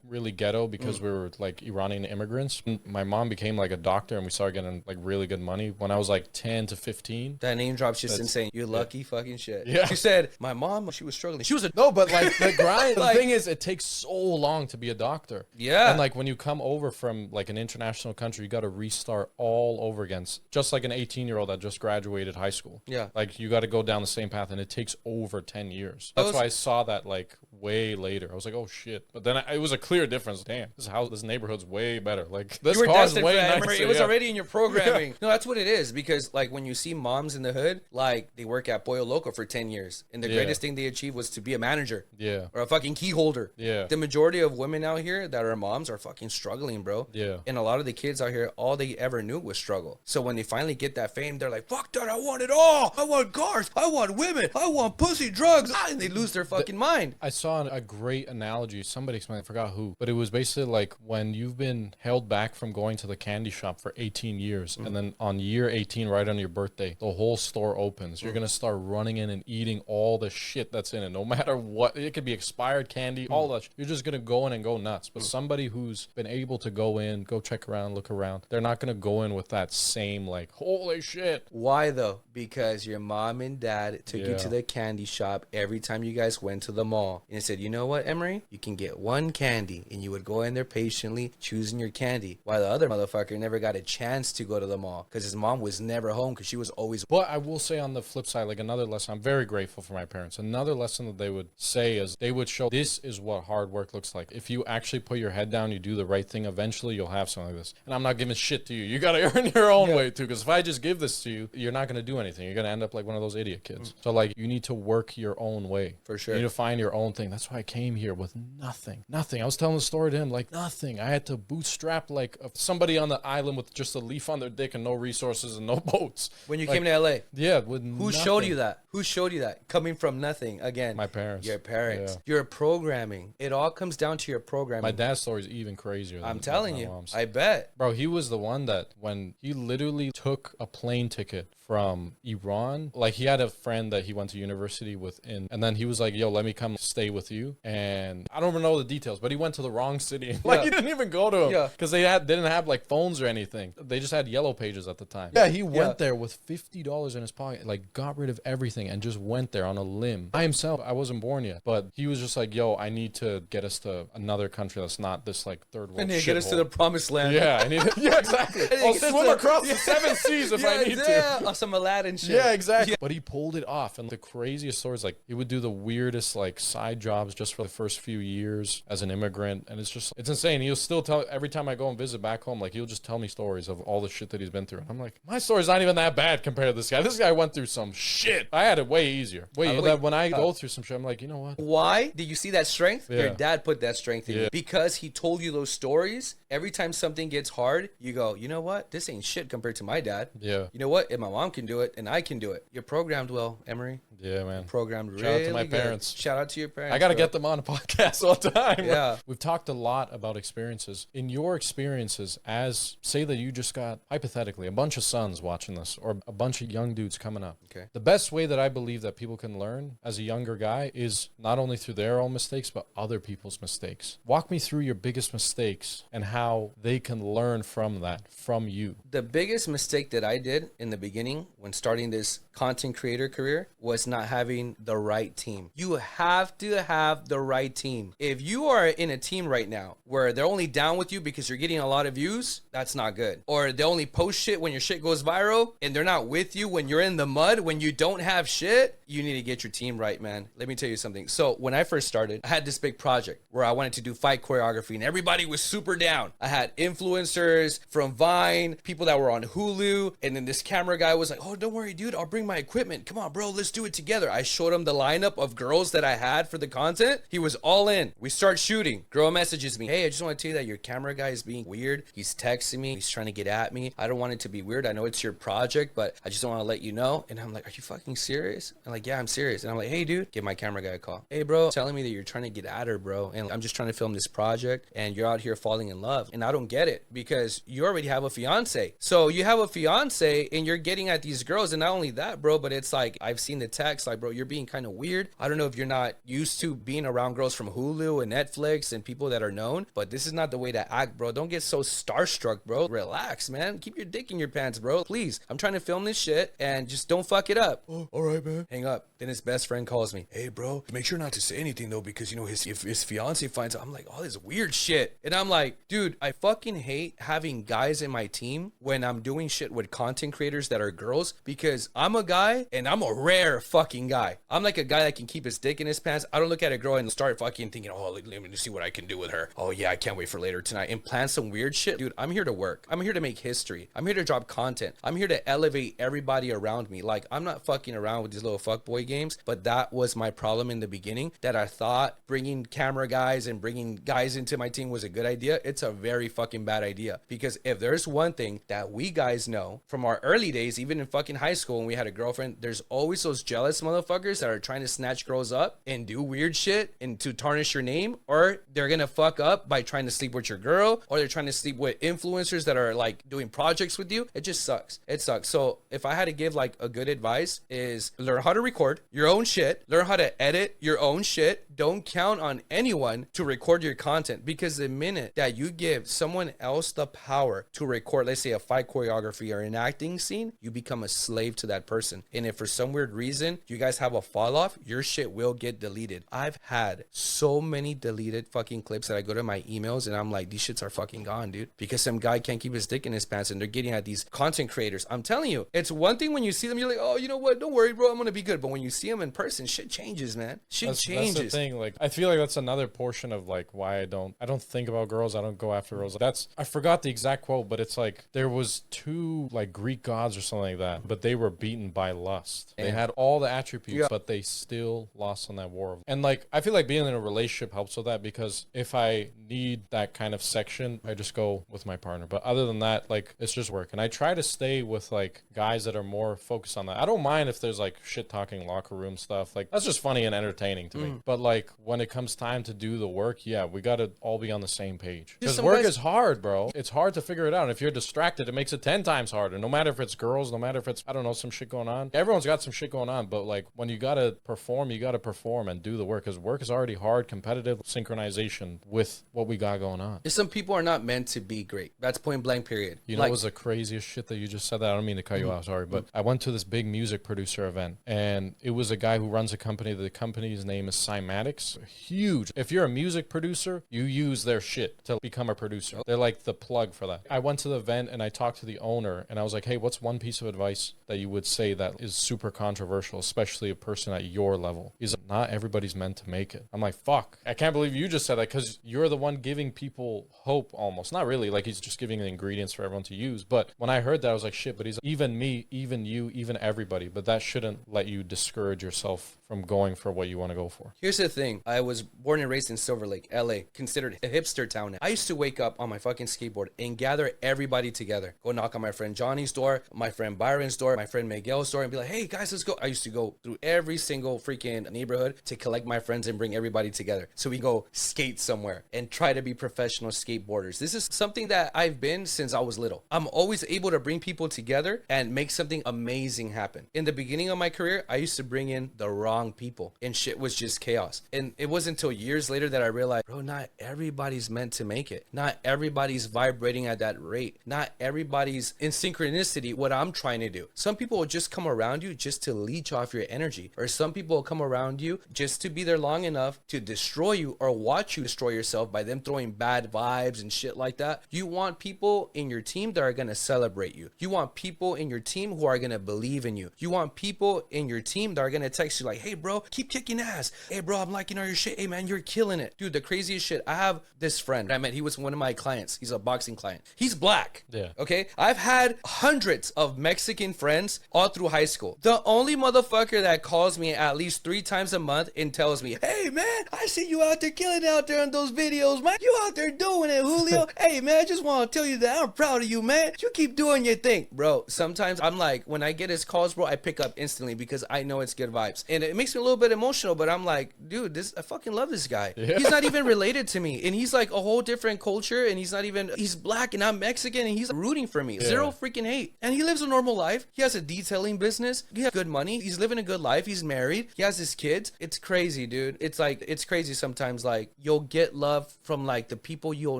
really ghetto because we were like Iranian immigrants. My mom became like a doctor doctor and we started getting like really good money when I was like 10 to 15. That name drop's just insane. You're lucky fucking shit. Yeah. She said, my mom, she was struggling. She was a... No, but like the grind, Like- the thing is, it takes so long to be a doctor. Yeah. And like when you come over from like an international country, you got to restart all over again. Just like an 18-year-old that just graduated high school. Yeah. Like you got to go down the same path and it takes over 10 years. That's why I saw that like way later. I was like, oh shit. But then it was a clear difference. Damn, this neighborhood's way better. Like this You were car's destined way for that. nicer. It was yeah. already in your programming. No, that's what it is. Because like when you see moms in the hood, like they work at Pollo Loco for 10 years. And the Yeah. greatest thing they achieved was to be a manager. Yeah. Or a fucking key holder. Yeah. The majority of women out here that are moms are fucking struggling, bro. Yeah. And a lot of the kids out here, all they ever knew was struggle. So when they finally get that fame, they're like, fuck that, I want it all. I want cars. I want women. I want pussy, drugs. And they lose their fucking mind. I saw a great analogy. Somebody explained, I forgot who, but it was basically like when you've been held back from going to the candy shop for 18 years, and then on year 18, right on your birthday, the whole store opens. You're going to start running in and eating all the shit that's in it, no matter what. It could be expired candy, all that. You're just going to go in and go nuts. But somebody who's been able to go in, go check around, look around, they're not going to go in with that same like, holy shit. Why though? Because your mom and dad took you Yeah. to the candy shop every time you guys went to the mall and said, you know what, Emory? You can get one candy. And you would go in there patiently choosing your candy. While the other motherfucker never got a chance to go to the mall because his mom was never home because she was always... But I will say on the flip side, like another lesson, I'm very grateful for my parents. Another lesson that they would say is they would show this is what hard work looks like. If you actually put your head down, you do the right thing, eventually you'll have something like this. And I'm not giving shit to you. You got to earn your own way too. Because if I just give this to you, you're not going to do anything. You're going to end up like one of those idiot kids. So like you need to work your own way. For sure. You need to find your own thing. That's why I came here with nothing. Nothing. I was telling the story to him like nothing. I had to bootstrap like somebody on the island with just a leaf on their dick and no resources and no boats. When you Like, came to LA, yeah, with who showed you that? Who showed you that? Coming from nothing. Again, My parents. Your parents. Yeah. Your programming. It all comes down to your programming. My dad's story is even crazier. I'm than telling my you. mom's. I bet. Bro, he was the one that when he literally took a plane ticket from Iran, like he had a friend that he went to university with and then he was like, yo, let me come stay with you. And I don't even know the details, but he went to the wrong city. Like he didn't even go to him. Yeah. Because they didn't have like phones or anything. They just had yellow pages at the time. Yeah, he went there with $50 in his pocket, like got rid of everything and just went there on a limb. By himself. I wasn't born yet. But he was just like, yo, I need to get us to another country that's not this like third world And they get us to the promised land. yeah, I need yeah, exactly. I'll swim across the 7 seas if I need to. Yeah, some Aladdin shit. Yeah, exactly. Yeah. But he pulled it off. And the craziest stories, like he would do the weirdest like side jobs just for the first few years as an immigrant. And it's insane. He'll still tell every time I go and visit back home, like he'll just tell me stories of all the shit that he's been through. And I'm like, my story's not even that bad compared to this guy. This guy went through some shit. I had it way easier. When I go through some shit, I'm like, you know what? Why did you see that strength? Yeah. Your dad put that strength in you because he told you those stories. Every time something gets hard, you go, you know what? This ain't shit compared to my dad. Yeah. You know what? If my mom can do it, and I can do it. You're programmed well, Emory. Yeah, man. Programmed really Shout out to my good. parents. Shout out to your parents. I got to bro. get them on a podcast all the time. Yeah. We've talked a lot about experiences. In your experiences, as say that you just got, hypothetically, a bunch of sons watching this or a bunch of young dudes coming up. Okay. The best way that I believe that people can learn as a younger guy is not only through their own mistakes, but other people's mistakes. Walk me through your biggest mistakes and how they can learn from that, from you. The biggest mistake that I did in the beginning when starting this content creator career was not having the right team. You have to have the right team. If you are in a team right now where they're only down with you because you're getting a lot of views, that's not good. Or they only post shit when your shit goes viral and they're not with you when you're in the mud, when you don't have shit, you need to get your team right, man. Let me tell you something. So when I first started, I had this big project where I wanted to do fight choreography and everybody was super down. I had influencers from Vine, people that were on Hulu, and then this camera guy was like, oh, don't worry, dude, I'll bring my equipment. Come on, bro, let's do it together. I showed him the lineup of girls that I had for the content. He was all in. We start shooting. Girl messages me, hey, I just want to tell you that your camera guy is being weird. He's texting me. He's trying to get at me. I don't want it to be weird. I know it's your project, but I just don't want to let you know. And I'm like, are you fucking serious? I'm like, yeah, I'm serious. And I'm like, hey, dude, give my camera guy a call. Hey, bro, telling me that you're trying to get at her, bro. And I'm just trying to film this project and you're out here falling in love. And I don't get it because you already have a fiance. So you have a fiance and you're getting at these girls. And not only that, bro, but it's like, I've seen the text text like, bro, you're being kind of weird. I don't know if you're not used to being around girls from Hulu and Netflix and people that are known, but this is not the way to act, bro. Don't get so starstruck, bro. Relax, man. Keep your dick in your pants, bro. Please. I'm trying to film this shit and just don't fuck it up. Oh, all right, man. Hang up. Then his best friend calls me. Hey, bro, make sure not to say anything though, because you know if his fiance finds out. I'm like, all this weird shit. And I'm like, dude, I fucking hate having guys in my team when I'm doing shit with content creators that are girls, because I'm a guy and I'm a rare fucking guy. I'm like a guy that can keep his dick in his pants. I don't look at a girl and start fucking thinking, oh, let me see what I can do with her. Oh yeah, I can't wait for later tonight and plan some weird shit. Dude, I'm here to work. I'm here to make history. I'm here to drop content. I'm here to elevate everybody around me. Like, I'm not fucking around with these little fuckboy games, but that was my problem in the beginning, that I thought bringing camera guys and bringing guys into my team was a good idea. It's a very fucking bad idea, because if there's one thing that we guys know from our early days, even in fucking high school when we had a girlfriend, there's always those jealous motherfuckers that are trying to snatch girls up and do weird shit and to tarnish your name, or they're gonna fuck up by trying to sleep with your girl, or they're trying to sleep with influencers that are like doing projects with you. It just sucks. It sucks. So if I had to give like a good advice, is learn how to record your own shit, learn how to edit your own shit. Don't count on anyone to record your content, because the minute that you give someone else the power to record, let's say a fight choreography or an acting scene, you become a slave to that person. And if for some weird reason you guys have a fall off, your shit will get deleted. I've had so many deleted fucking clips that I go to my emails and I'm like, these shits are fucking gone, dude, because some guy can't keep his dick in his pants and they're getting at these content creators. I'm telling you, it's one thing when you see them, you're like, oh, you know what? Don't worry, bro, I'm gonna be good. But when you see them in person, shit changes, man. Shit changes. That's the thing. Like, I feel like that's another portion of like why I don't think about girls. I don't go after girls. I forgot the exact quote, but it's like there was two like Greek gods or something like that, but they were beaten by lust. They had all the attributes, but they still lost on that war. And like, I feel like being in a relationship helps with that, because if I need that kind of section, I just go with my partner. But other than that, like, it's just work. And I try to stay with like guys that are more focused on that. I don't mind if there's like shit talking locker room stuff. Like, that's just funny and entertaining to me. But like, when it comes time to do the work, yeah, we got to all be on the same page. Because work is hard, bro. It's hard to figure it out. And if you're distracted, it makes it 10 times harder. No matter if it's girls, no matter if it's, I don't know, some shit going on. Everyone's got some shit going on. But like, when you got to perform and do the work, because work is already hard, competitive, synchronization with what we got going on. Some people are not meant to be great. That's point blank, period. You know, like, it was the craziest shit that you just said that. I don't mean to cut you off, sorry. But I went to this big music producer event, and it was a guy who runs a company. The company's name is Cymatics. Huge. If you're a music producer, you use their shit to become a producer. They're like the plug for that. I went to the event and I talked to the owner, and I was like, hey, what's one piece of advice that you would say that is super controversial, especially a person at your level? He's like, not everybody's meant to make it. I'm like, fuck. I can't believe you just said that, because you're the one giving people hope almost. Not really, like he's just giving the ingredients for everyone to use. But when I heard that, I was like, shit, but he's even me, even you, even everybody. But that shouldn't let you discourage yourself from going for what you want to go for. Here's the thing. I was born and raised in Silver Lake, LA, considered a hipster town now. I used to wake up on my fucking skateboard and gather everybody together. Go knock on my friend Johnny's door, my friend Byron's door, my friend Miguel's door, and be like, hey guys, let's go. I used to go through every single freaking neighborhood to collect my friends and bring everybody together. So we go skate somewhere and try to be professional skateboarders. This is something that I've been since I was little. I'm always able to bring people together and make something amazing happen. In the beginning of my career, I used to bring in the wrong people and shit was just chaos. And it wasn't until years later that I realized, bro, not everybody's meant to make it. Not everybody's vibrating at that rate. Not everybody's in synchronicity what I'm trying to do. Some people will just come around you just to leech off your energy, or some people will come around you just to be there long enough to destroy you or watch you destroy yourself by them throwing bad vibes and shit like that. You want people in your team that are going to celebrate you. You want people in your team who are going to believe in you. You want people in your team that are going to text you like, hey bro, keep kicking ass. Hey bro, I'm liking all your shit. Hey man, you're killing it. Dude, the craziest shit. I have this friend I met. He was one of my clients. He's a boxing client. He's black. Yeah. Okay. I've had hundreds of Mexican friends all through high school. The only motherfucker that calls me at least 3 times a month and tells me, hey man, I see you out there killing it out there in those videos, man. You out there doing it, Julio. Hey man, I just want to tell you that I'm proud of you, man. You keep doing your thing. Bro, sometimes I'm like, when I get his calls, bro, I pick up instantly because I know it's good vibes. And it makes me a little bit emotional, but I'm like, dude, dude, I fucking love this guy. Yeah. He's not even related to me. And he's like a whole different culture. And he's black and I'm Mexican. And he's rooting for me. Zero freaking hate. And he lives a normal life. He has a detailing business. He has good money. He's living a good life. He's married. He has his kids. It's crazy, dude. It's crazy sometimes. Like, you'll get love from like the people you'll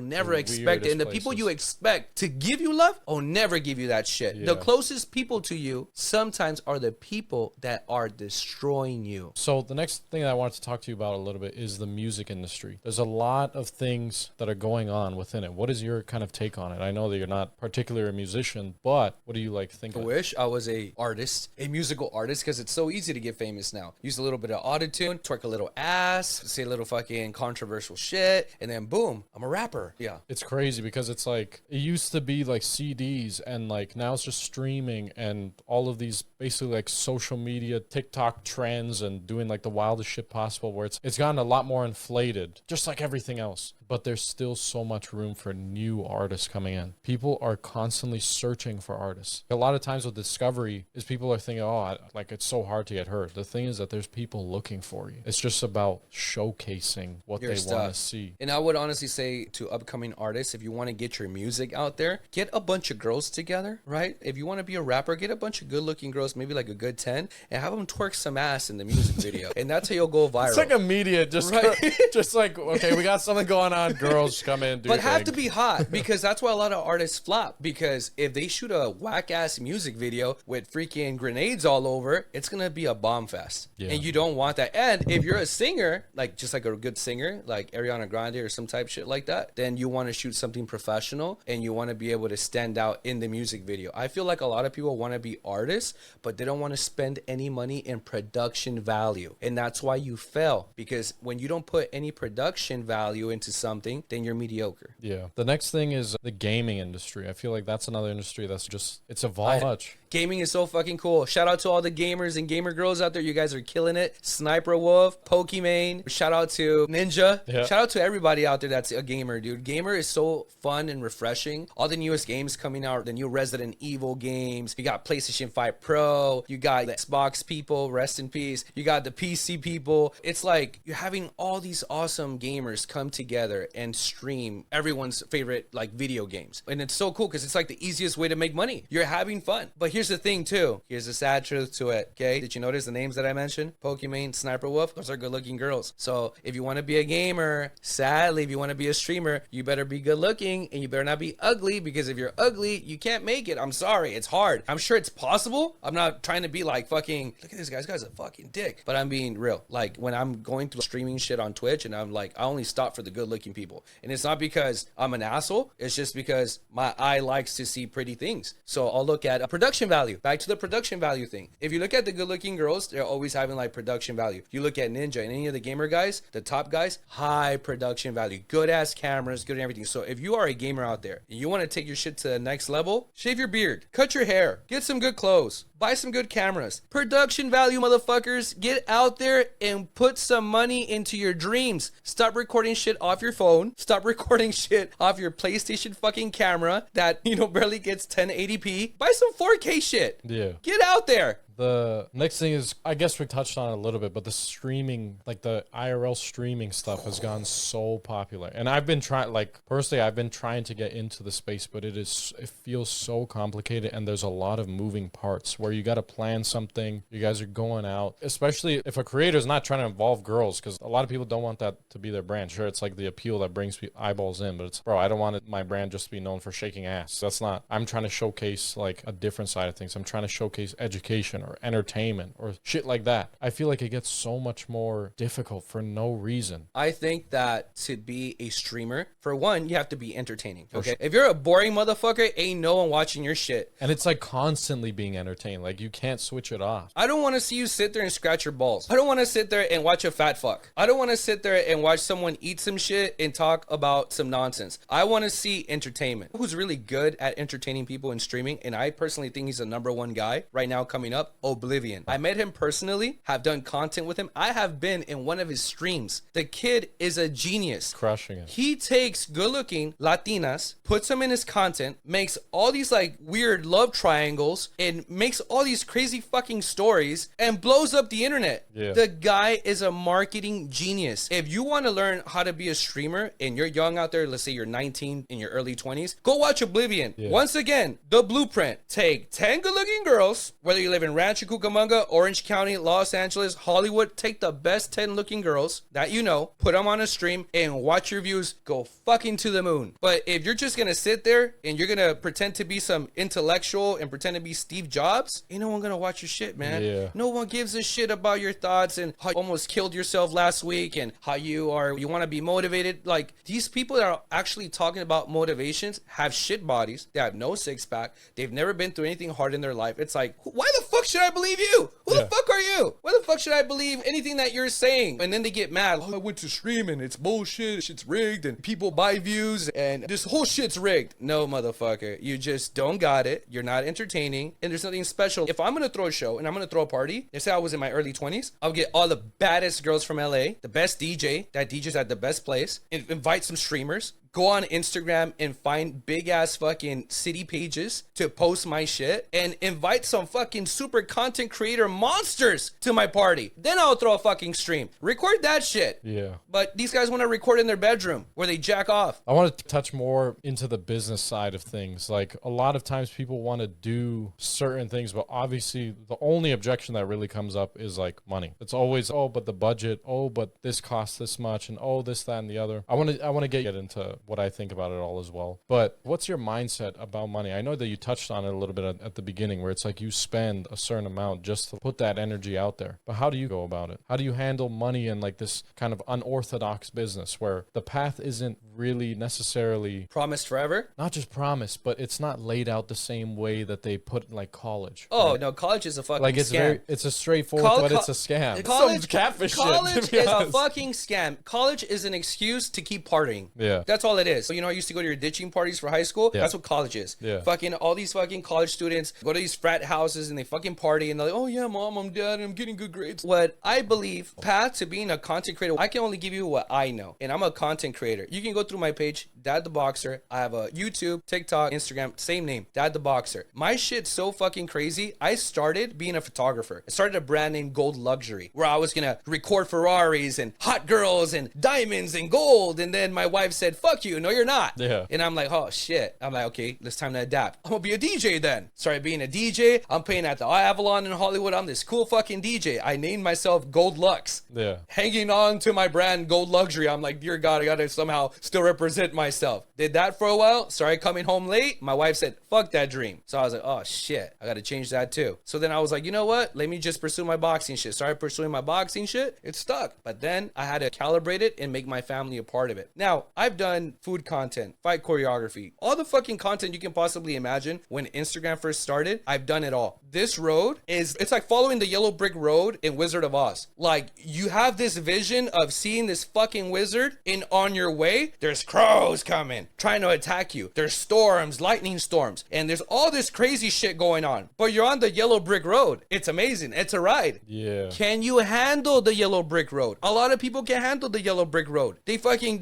never expect. And the people you expect to give you love will never give you that shit. The closest people to you sometimes are the people that are destroying you. So the next thing that I wanted to talk to you about a little bit is the music industry. There's a lot of things that are going on within it. What is your kind of take on it? I know that you're not particularly a musician, but what do you like think I wish I was a musical artist, because it's so easy to get famous now. Use a little bit of autotune, twerk a little ass, say a little fucking controversial shit, and then boom, I'm a rapper. Yeah. It's crazy because it's like, it used to be like CDs, and like now it's just streaming and all of these basically like social media, TikTok trends, and doing like the wildest shit possible, where it's gotten a lot more inflated, just like everything else. But there's still so much room for new artists coming in. People are constantly searching for artists. A lot of times with discovery is people are thinking, oh, like it's so hard to get heard. The thing is that there's people looking for you. It's just about showcasing what they want to see. And I would honestly say to upcoming artists, if you want to get your music out there, get a bunch of girls together, right? If you want to be a rapper, get a bunch of good looking girls, maybe like a good 10, and have them twerk some ass in the music video. And that's how you'll go viral. It's like immediate, just like, okay, we got something going on. Girls come in, do but have to be hot, because that's why a lot of artists flop. Because if they shoot a whack ass music video with freaking grenades all over, it's gonna be a bomb fest, and you don't want that. And if you're a singer, like just like a good singer, like Ariana Grande or some type shit like that, then you want to shoot something professional, and you want to be able to stand out in the music video. I feel like a lot of people want to be artists, but they don't want to spend any money in production value, and that's why you fail. Because when you don't put any production value into something, then you're mediocre. Yeah. The next thing is the gaming industry. I feel like that's another industry that's just, it's evolved much. Gaming is so fucking cool. Shout out to all the gamers and gamer girls out there. You guys are killing it. Sniper Wolf, Pokimane. Shout out to Ninja. Yeah. Shout out to everybody out there that's a gamer, dude. Gamer is so fun and refreshing. All the newest games coming out, the new Resident Evil games. You got PlayStation 5 Pro. You got the Xbox people, rest in peace. You got the PC people. It's like you're having all these awesome gamers come together and stream everyone's favorite like video games. And it's so cool because it's like the easiest way to make money. You're having fun. But here's the thing too. Here's the sad truth to it. Okay. Did you notice the names that I mentioned? Pokimane, Sniper Wolf. Those are good looking girls. So if you want to be a gamer, sadly, if you want to be a streamer, you better be good looking and you better not be ugly, because if you're ugly, you can't make it. I'm sorry. It's hard. I'm sure it's possible. I'm not trying to be like fucking, look at this guy. This guy's a fucking dick. But I'm being real. Like when I'm going through streaming shit on Twitch and I'm like, I only stop for the good looking people. And it's not because I'm an asshole. It's just because my eye likes to see pretty things. So I'll look at a production value. Back to the production value thing. If you look at the good looking girls, they're always having like production value. If you look at Ninja and any of the gamer guys, the top guys, high production value, good ass cameras, good and everything. So if you are a gamer out there and you want to take your shit to the next level, shave your beard, cut your hair, get some good clothes, buy some good cameras. Production value, motherfuckers. Get out there and put some money into your dreams. Stop recording shit off your phone. Stop recording shit off your PlayStation fucking camera that, barely gets 1080p. Buy some 4K shit. Yeah. Get out there. The next thing is, I guess we touched on it a little bit, but the streaming, like the IRL streaming stuff has gone so popular. And I've been trying, like personally, I've been trying to get into the space, but it feels so complicated, and there's a lot of moving parts where you got to plan something. You guys are going out, especially if a creator is not trying to involve girls, because a lot of people don't want that to be their brand. Sure, it's like the appeal that brings eyeballs in, but it's, bro, I don't want my brand just to be known for shaking ass. That's not, I'm trying to showcase like a different side of things. I'm trying to showcase education or entertainment or shit like that. I feel like it gets so much more difficult for no reason. I think that to be a streamer, for one, you have to be entertaining. Okay. If you're a boring motherfucker, ain't no one watching your shit. And it's like constantly being entertained. Like you can't switch it off. I don't want to see you sit there and scratch your balls. I don't want to sit there and watch a fat fuck. I don't want to sit there and watch someone eat some shit and talk about some nonsense. I want to see entertainment. Who's really good at entertaining people in streaming, and I personally think he's the #1 guy right now coming up, oblivion. I met him personally, have done content with him. I have been in one of his streams. The kid is a genius. Crushing it. He takes good-looking Latinas, puts them in his content, makes all these like weird love triangles, and makes all these crazy fucking stories, and blows up the internet. Yeah. The guy is a marketing genius. If you want to learn how to be a streamer and you're young out there, let's say you're 19 in your early 20s, go watch Oblivion. Yeah. Once again, the blueprint. Take 10 good-looking girls, whether you live in Rancho Cucamonga, Orange County, Los Angeles, Hollywood, take the best 10 looking girls that you know, put them on a stream, and watch your views go fucking to the moon. But if you're just gonna sit there and you're gonna pretend to be some intellectual and pretend to be Steve Jobs, ain't no one gonna watch your shit, man. Yeah. No one gives a shit about your thoughts and how you almost killed yourself last week and how you want to be motivated. Like, these people that are actually talking about motivations have shit bodies. They have no six pack. They've never been through anything hard in their life. It's like, why the fuck should I believe you? Who the fuck are you? Why the fuck should I believe anything that you're saying? And then they get mad. Oh, I went to stream and it's bullshit. Shit's rigged and people buy views and this whole shit's rigged. No, motherfucker. You just don't got it. You're not entertaining and there's nothing special. If I'm going to throw a show and I'm going to throw a party, let's say I was in my early 20s, I'll get all the baddest girls from LA, the best DJ, that DJ's at the best place, invite some streamers, go on Instagram and find big ass fucking city pages to post my shit and invite some fucking super content creator monsters to my party. Then I'll throw a fucking stream. Record that shit. Yeah. But these guys want to record in their bedroom where they jack off. I want to touch more into the business side of things. Like, a lot of times people want to do certain things, but obviously the only objection that really comes up is like money. It's always, oh, but the budget, oh, but this costs this much, and oh, this, that, and the other. I want to get into what I think about it all as well. But what's your mindset about money? I know that you touched on it a little bit at the beginning, where it's like you spend a certain amount just to put that energy out there. But how do you go about it? How do you handle money in like this kind of unorthodox business where the path isn't really necessarily promised forever? Not just promised, but it's not laid out the same way that they put in like college. Oh, right? No, college is a fucking like it's scam. it's a straightforward, but it's a scam. College, some catfish college shit, to be is a honest. fucking scam. College is an excuse to keep partying. Yeah. That's all it is. So, you know, I used to go to your ditching parties for high school. Yeah. That's what college is. Yeah. Fucking all these fucking college students go to these frat houses and they fucking party and they're like, oh yeah, mom, I'm dad, I'm getting good grades. What I believe, path to being a content creator, I can only give you what I know. And I'm a content creator. You can go through my page, Dad the Boxer. I have a YouTube, TikTok, Instagram, same name, Dad the Boxer. My shit's so fucking crazy. I started being a photographer. I started a brand named Gold Luxury, where I was gonna record Ferraris and hot girls and diamonds and gold. And then my wife said, fuck you, no you're not. Yeah. And I'm like, oh shit. I'm like, okay, it's time to adapt. I'm gonna be a DJ then. Started being a DJ. I'm playing at the Avalon in Hollywood. I'm this cool fucking DJ. I named myself Gold Lux. Yeah. Hanging on to my brand Gold Luxury. I'm like, dear God, I gotta somehow still represent myself. Did that for a while. Started coming home late. My wife said, fuck that dream. So I was like, oh shit, I gotta change that too. So then I was like, you know what? Let me just pursue my boxing shit. Started pursuing my boxing shit. It stuck. But then I had to calibrate it and make my family a part of it. Now, I've done food content, fight choreography, all the fucking content you can possibly imagine. When Instagram first started, I've done it all. This road it's like following the yellow brick road in Wizard of Oz. Like, you have this vision of seeing this fucking wizard, and on your way, there's crows coming, trying to attack you. There's storms, lightning storms, and there's all this crazy shit going on. But you're on the yellow brick road. It's amazing. It's a ride. Yeah. Can you handle the yellow brick road? A lot of people can handle the yellow brick road. They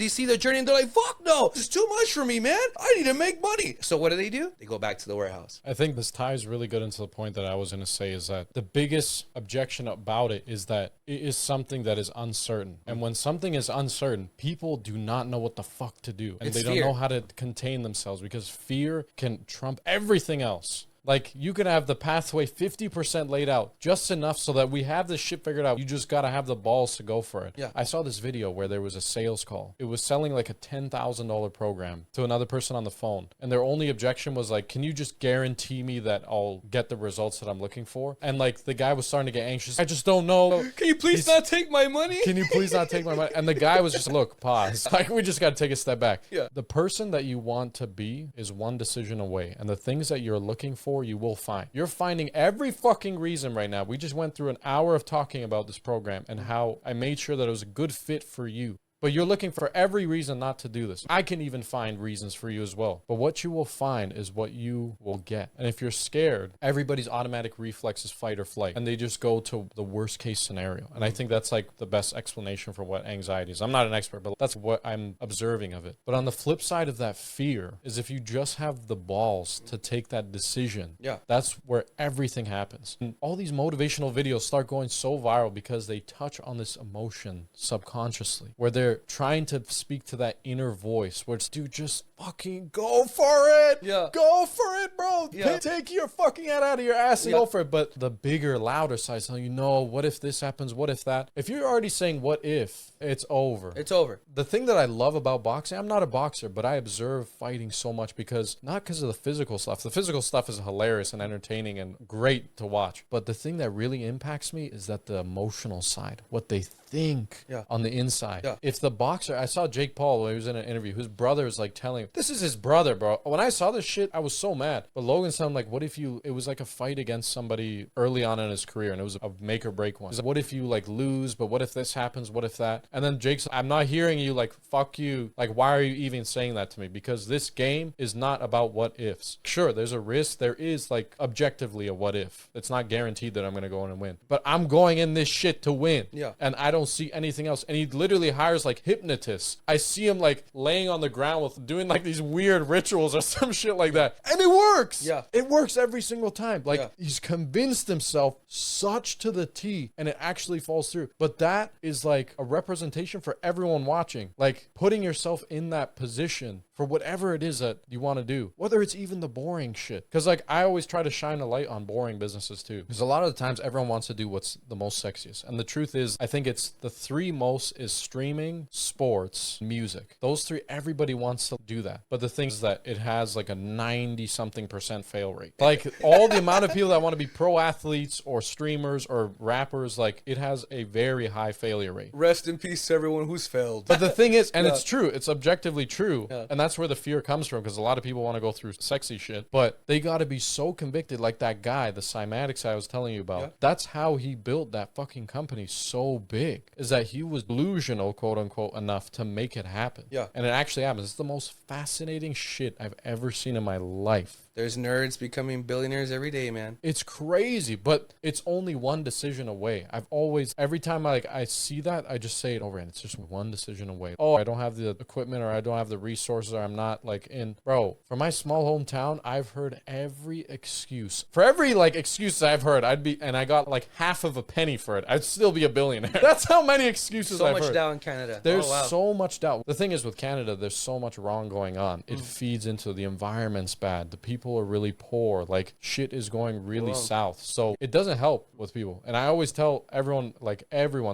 see the journey and they're like, fuck no, this is too much for me, man. I need to make money. So what do? They go back to the warehouse. I think this ties really good into the point that I was going to say, is that the biggest objection about it is that it is something that is uncertain. And when something is uncertain, people do not know what the fuck to do. And It's they don't fear. know how to contain themselves, because fear can trump everything else. Like, you could have the pathway 50% laid out, just enough so that we have this shit figured out. You just got to have the balls to go for it. Yeah. I saw this video where there was a sales call. It was selling like a $10,000 program to another person on the phone. And their only objection was like, can you just guarantee me that I'll get the results that I'm looking for? And like, the guy was starting to get anxious. I just don't know. Can you please not take my money? Can you please not take my money? And the guy was just, look, pause. Like, we just got to take a step back. Yeah. The person that you want to be is one decision away. And the things that you're looking for, you will find. You're finding every fucking reason right now. We just went through an hour of talking about this program and how I made sure that it was a good fit for you. But you're looking for every reason not to do this. I can even find reasons for you as well. But what you will find is what you will get. And if you're scared, everybody's automatic reflex is fight or flight. And they just go to the worst case scenario. And I think that's like the best explanation for what anxiety is. I'm not an expert, but that's what I'm observing of it. But on the flip side of that fear is if you just have the balls to take that decision, that's where everything happens. And all these motivational videos start going so viral because they touch on this emotion subconsciously, where they're trying to speak to that inner voice where it's, dude, just fucking go for it. Go for it, bro. Take your fucking head out of your ass and go for it. But the bigger, louder side is telling you, no, what if this happens? What if that? If you're already saying what if, it's over. It's over. The thing that I love about boxing, I'm not a boxer, but I observe fighting so much because, not because of the physical stuff. The physical stuff is hilarious and entertaining and great to watch. But the thing that really impacts me is that the emotional side, what they think on the inside. If the boxer, I saw Jake Paul when he was in an interview, his brother was like telling him, this is his brother, bro. When I saw this shit, I was so mad. But Logan said, like, what if it was like a fight against somebody early on in his career and it was a make or break one. He's like, what if you like lose, but what if this happens? What if that? And then Jake's, I'm not hearing you, like, fuck you. Like, why are you even saying that to me? Because this game is not about what ifs. Sure, there's a risk. There is like objectively a what if. It's not guaranteed that I'm going to go in and win, but I'm going in this shit to win. And I don't see anything else. And he literally hires like hypnotists. I see him like laying on the ground with doing like these weird rituals or some shit like that. And it works. It works every single time. Like he's convinced himself such to the T and it actually falls through. But that is like a representation for everyone watching. Like putting yourself in that position for whatever it is that you want to do, whether it's even the boring shit. Because like I always try to shine a light on boring businesses too, because a lot of the times everyone wants to do what's the most sexiest. And the truth is, I think it's the three most is streaming, sports, music. Those three, everybody wants to do that. But the thing is that it has like a 90-something% fail rate. Like all the amount of people that want to be pro athletes or streamers or rappers, like it has a very high failure rate. Rest in peace to everyone who's failed. But the thing is, and it's true, it's objectively true. And that's where the fear comes from, because a lot of people want to go through sexy shit, but they got to be so convicted, like that guy, the cymatics I was telling you about. That's how he built that fucking company so big, is that he was delusional, quote unquote, enough to make it happen. And it actually happens. It's the most fascinating shit I've ever seen in my life. There's nerds becoming billionaires every day, man. It's crazy, but it's only one decision away. I've always, every time I see that, I just say it over and it's just one decision away. Oh, I don't have the equipment, or I don't have the resources, or I'm not like in. Bro, for my small hometown, I've heard every excuse. For every like excuse I've heard, and I got like half of a penny for it, I'd still be a billionaire. That's how many excuses I've heard. So much doubt in Canada. There's so much doubt. The thing is with Canada, there's so much wrong going on. It feeds into the environment's bad. The people are really poor. Like shit is going really south. So it doesn't help with people. And I always tell everyone,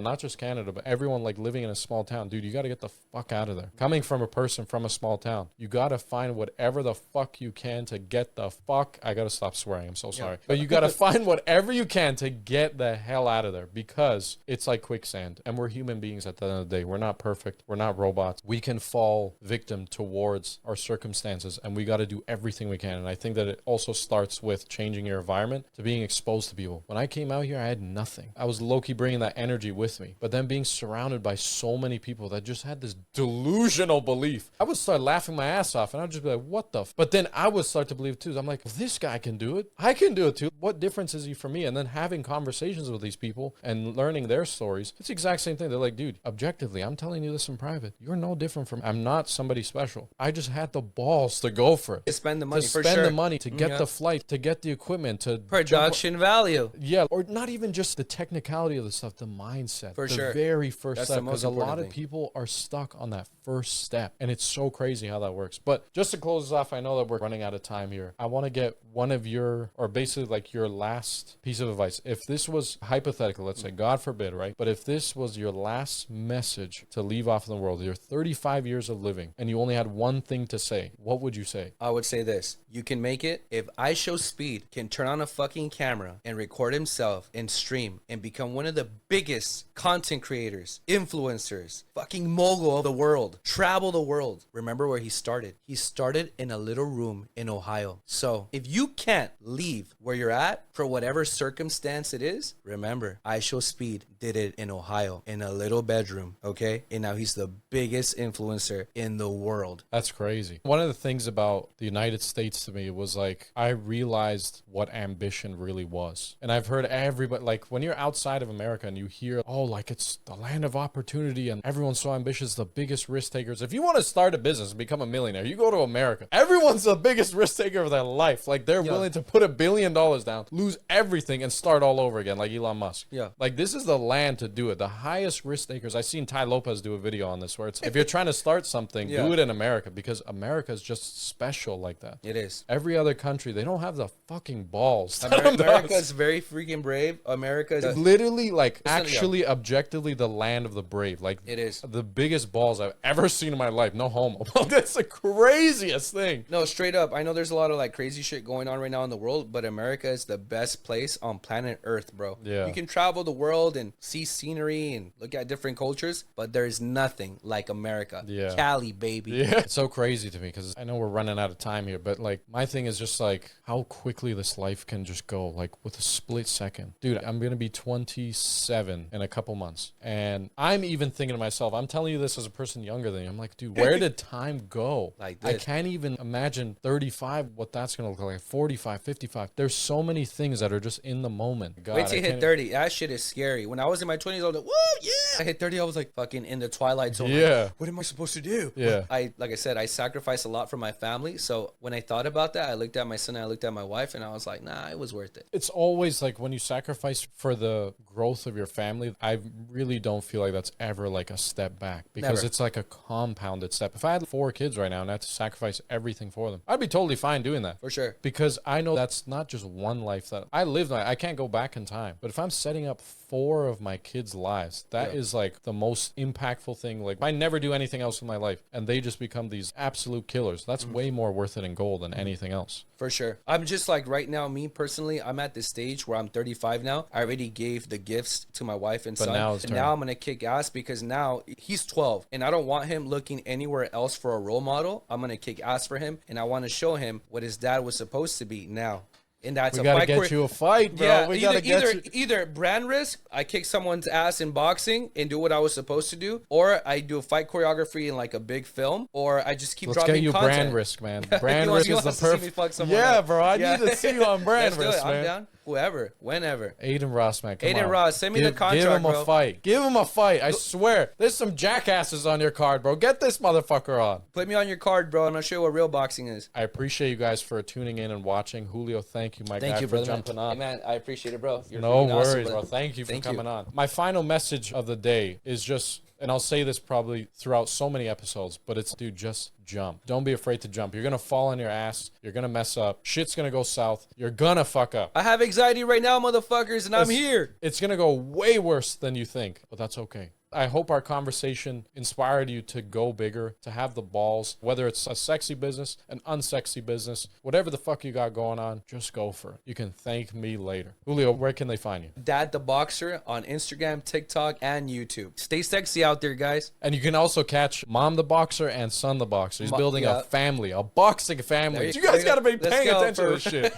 not just Canada, but everyone like living in a small town, dude, you got to get the fuck out of there. Coming from a person from a small town, you got to find whatever the fuck you can to get the fuck. I got to stop swearing. I'm so sorry. But you got to find whatever you can to get the hell out of there, because it's like quicksand and we're human beings at the end of the day. We're not perfect. We're not robots. We can fall victim towards our circumstances, and we got to do everything we can. And I think that it also starts with changing your environment to being exposed to people. When I came out here, I had nothing. I was low-key bringing that energy with me, but then being surrounded by so many people that just had this delusional belief, I would start laughing my ass off, and I'd just be like, what the but then I would start to believe too. I'm like, well, this guy can do it. I can do it too. What difference is he for me? And then having conversations with these people and learning their stories, it's the exact same thing. They're like, dude, objectively, I'm telling you this in private. You're no different from, I'm not somebody special. I just had the balls to go for it. To spend the money, for sure. The money, to get the flight, to get the equipment, to production value. Yeah, or not even just the technicality of the stuff, the mindset. For the sure. Very first That's step, because a lot of people are stuck on that first step, and it's so crazy how that works. But just to close this off, I know that we're running out of time here. I want to get one of your, or basically like your last piece of advice. If this was hypothetical, let's say, God forbid, right? But if this was your last message to leave off in the world, your 35 years of living, and you only had one thing to say, what would you say? I would say this: you can can make it, if I Show Speed can turn on a fucking camera and record himself and stream and become one of the biggest content creators, influencers, fucking mogul of the world, travel the world. Remember where he started? He started in a little room in Ohio. So if you can't leave where you're at for whatever circumstance it is, remember, I Show Speed did it in Ohio in a little bedroom, okay? And now he's the biggest influencer in the world. That's crazy. One of the things about the United States to me was like, I realized what ambition really was. And I've heard everybody, like when you're outside of America and you hear, oh, like it's the land of opportunity and everyone's so ambitious, the biggest risk takers. If you want to start a business and become a millionaire, you go to America. Everyone's the biggest risk taker of their life. Like they're willing to put $1 billion down, lose everything and start all over again, like Elon Musk. Yeah. Like this is the land to do it. The highest risk takers. I seen Ty Lopez do a video on this where it's, if you're trying to start something, do it in America, because America is just special like that. It is. Every other country, they don't have the fucking balls. America is very freaking brave. America is literally, like, actually, objectively, the land of the brave. Like, it is the biggest balls I've ever seen in my life. No homo. That's the craziest thing. No, straight up. I know there's a lot of like crazy shit going on right now in the world, but America is the best place on planet Earth, bro. Yeah. You can travel the world and see scenery and look at different cultures, but there's nothing like America. Yeah. Cali, baby. Yeah. It's so crazy to me because I know we're running out of time here, but like my thing is just like how quickly this life can just go, like with a split second. Dude, I'm going to be 27 in a couple months. And I'm even thinking to myself, I'm telling you this as a person younger than you. I'm like, dude, where did time go? Like this. I can't even imagine 35, what that's going to look like. 45, 55. There's so many things that are just in the moment. God, wait till you hit 30. That shit is scary. When I was in my 20s, I was like, whoa, yeah. I hit 30, I was like fucking in the twilight zone. Yeah. Like, what am I supposed to do? Yeah. Like I said, I sacrificed a lot for my family. So when I thought about that, I looked at my son, I looked at my wife, and I was like, nah, it was worth it. It's always like when you sacrifice for the growth of your family, I really don't feel like that's ever like a step back, because Never. it's like a compounded step. If I had 4 kids right now and I had to sacrifice everything for them, I'd be totally fine doing that. For sure. Because I know that's not just one life that I lived. I can't go back in time. But if I'm setting up 4 of my kids' lives, that is like the most impactful thing. Like I never do anything else in my life and they just become these absolute killers. That's way more worth it in gold than anything else. For sure. I'm just like right now, me personally, I'm at this stage where I'm 35 now. I already gave the gifts to my wife and son. Now and now I'm going to kick ass because now he's 12 and I don't want him looking anywhere else for a role model. I'm going to kick ass for him and I want to show him what his dad was supposed to be now. And that's we gotta get you a fight, bro. Yeah, we gotta get you. Either brand risk, I kick someone's ass in boxing and do what I was supposed to do, or I do a fight choreography in like a big film, or I just keep Let's dropping get you content. brand risk, man. Brand risk is the perfect. Yeah, bro. I need to see you on brand risk, man. I'm down. Whoever, whenever. Aiden Ross, man. Come Aiden on. Ross, send me the contract, Give him bro. a fight. Give him a fight. I swear. There's some jackasses on your card, bro. Get this motherfucker on. Put me on your card, bro, and I'll show you what real boxing is. I appreciate you guys for tuning in and watching. Julio, thank you, my guy, Thank you, for brother. jumping on. Hey, man, I appreciate it, bro. You're No freaking worries, awesome, bro. Thank you for Thank coming you. on. My final message of the day is just, and I'll say this probably throughout so many episodes, but it's, dude, just jump. Don't be afraid to jump. You're going to fall on your ass. You're going to mess up. Shit's going to go south. You're going to fuck up. I have anxiety right now, motherfuckers, and I'm here. It's going to go way worse than you think, but that's okay. I hope our conversation inspired you to go bigger, to have the balls, whether it's a sexy business, an unsexy business, whatever the fuck you got going on, just go for it. You can thank me later. Julio, where can they find you? Dad the Boxer on Instagram, TikTok, and YouTube. Stay sexy out there, guys. And you can also catch Mom the Boxer and Son the Boxer. He's building a family, a boxing family. You guys got to be paying attention to this shit.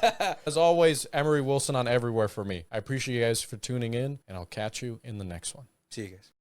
As always, Emory Wilson on everywhere for me. I appreciate you guys for tuning in, and I'll catch you in the next one. See you guys.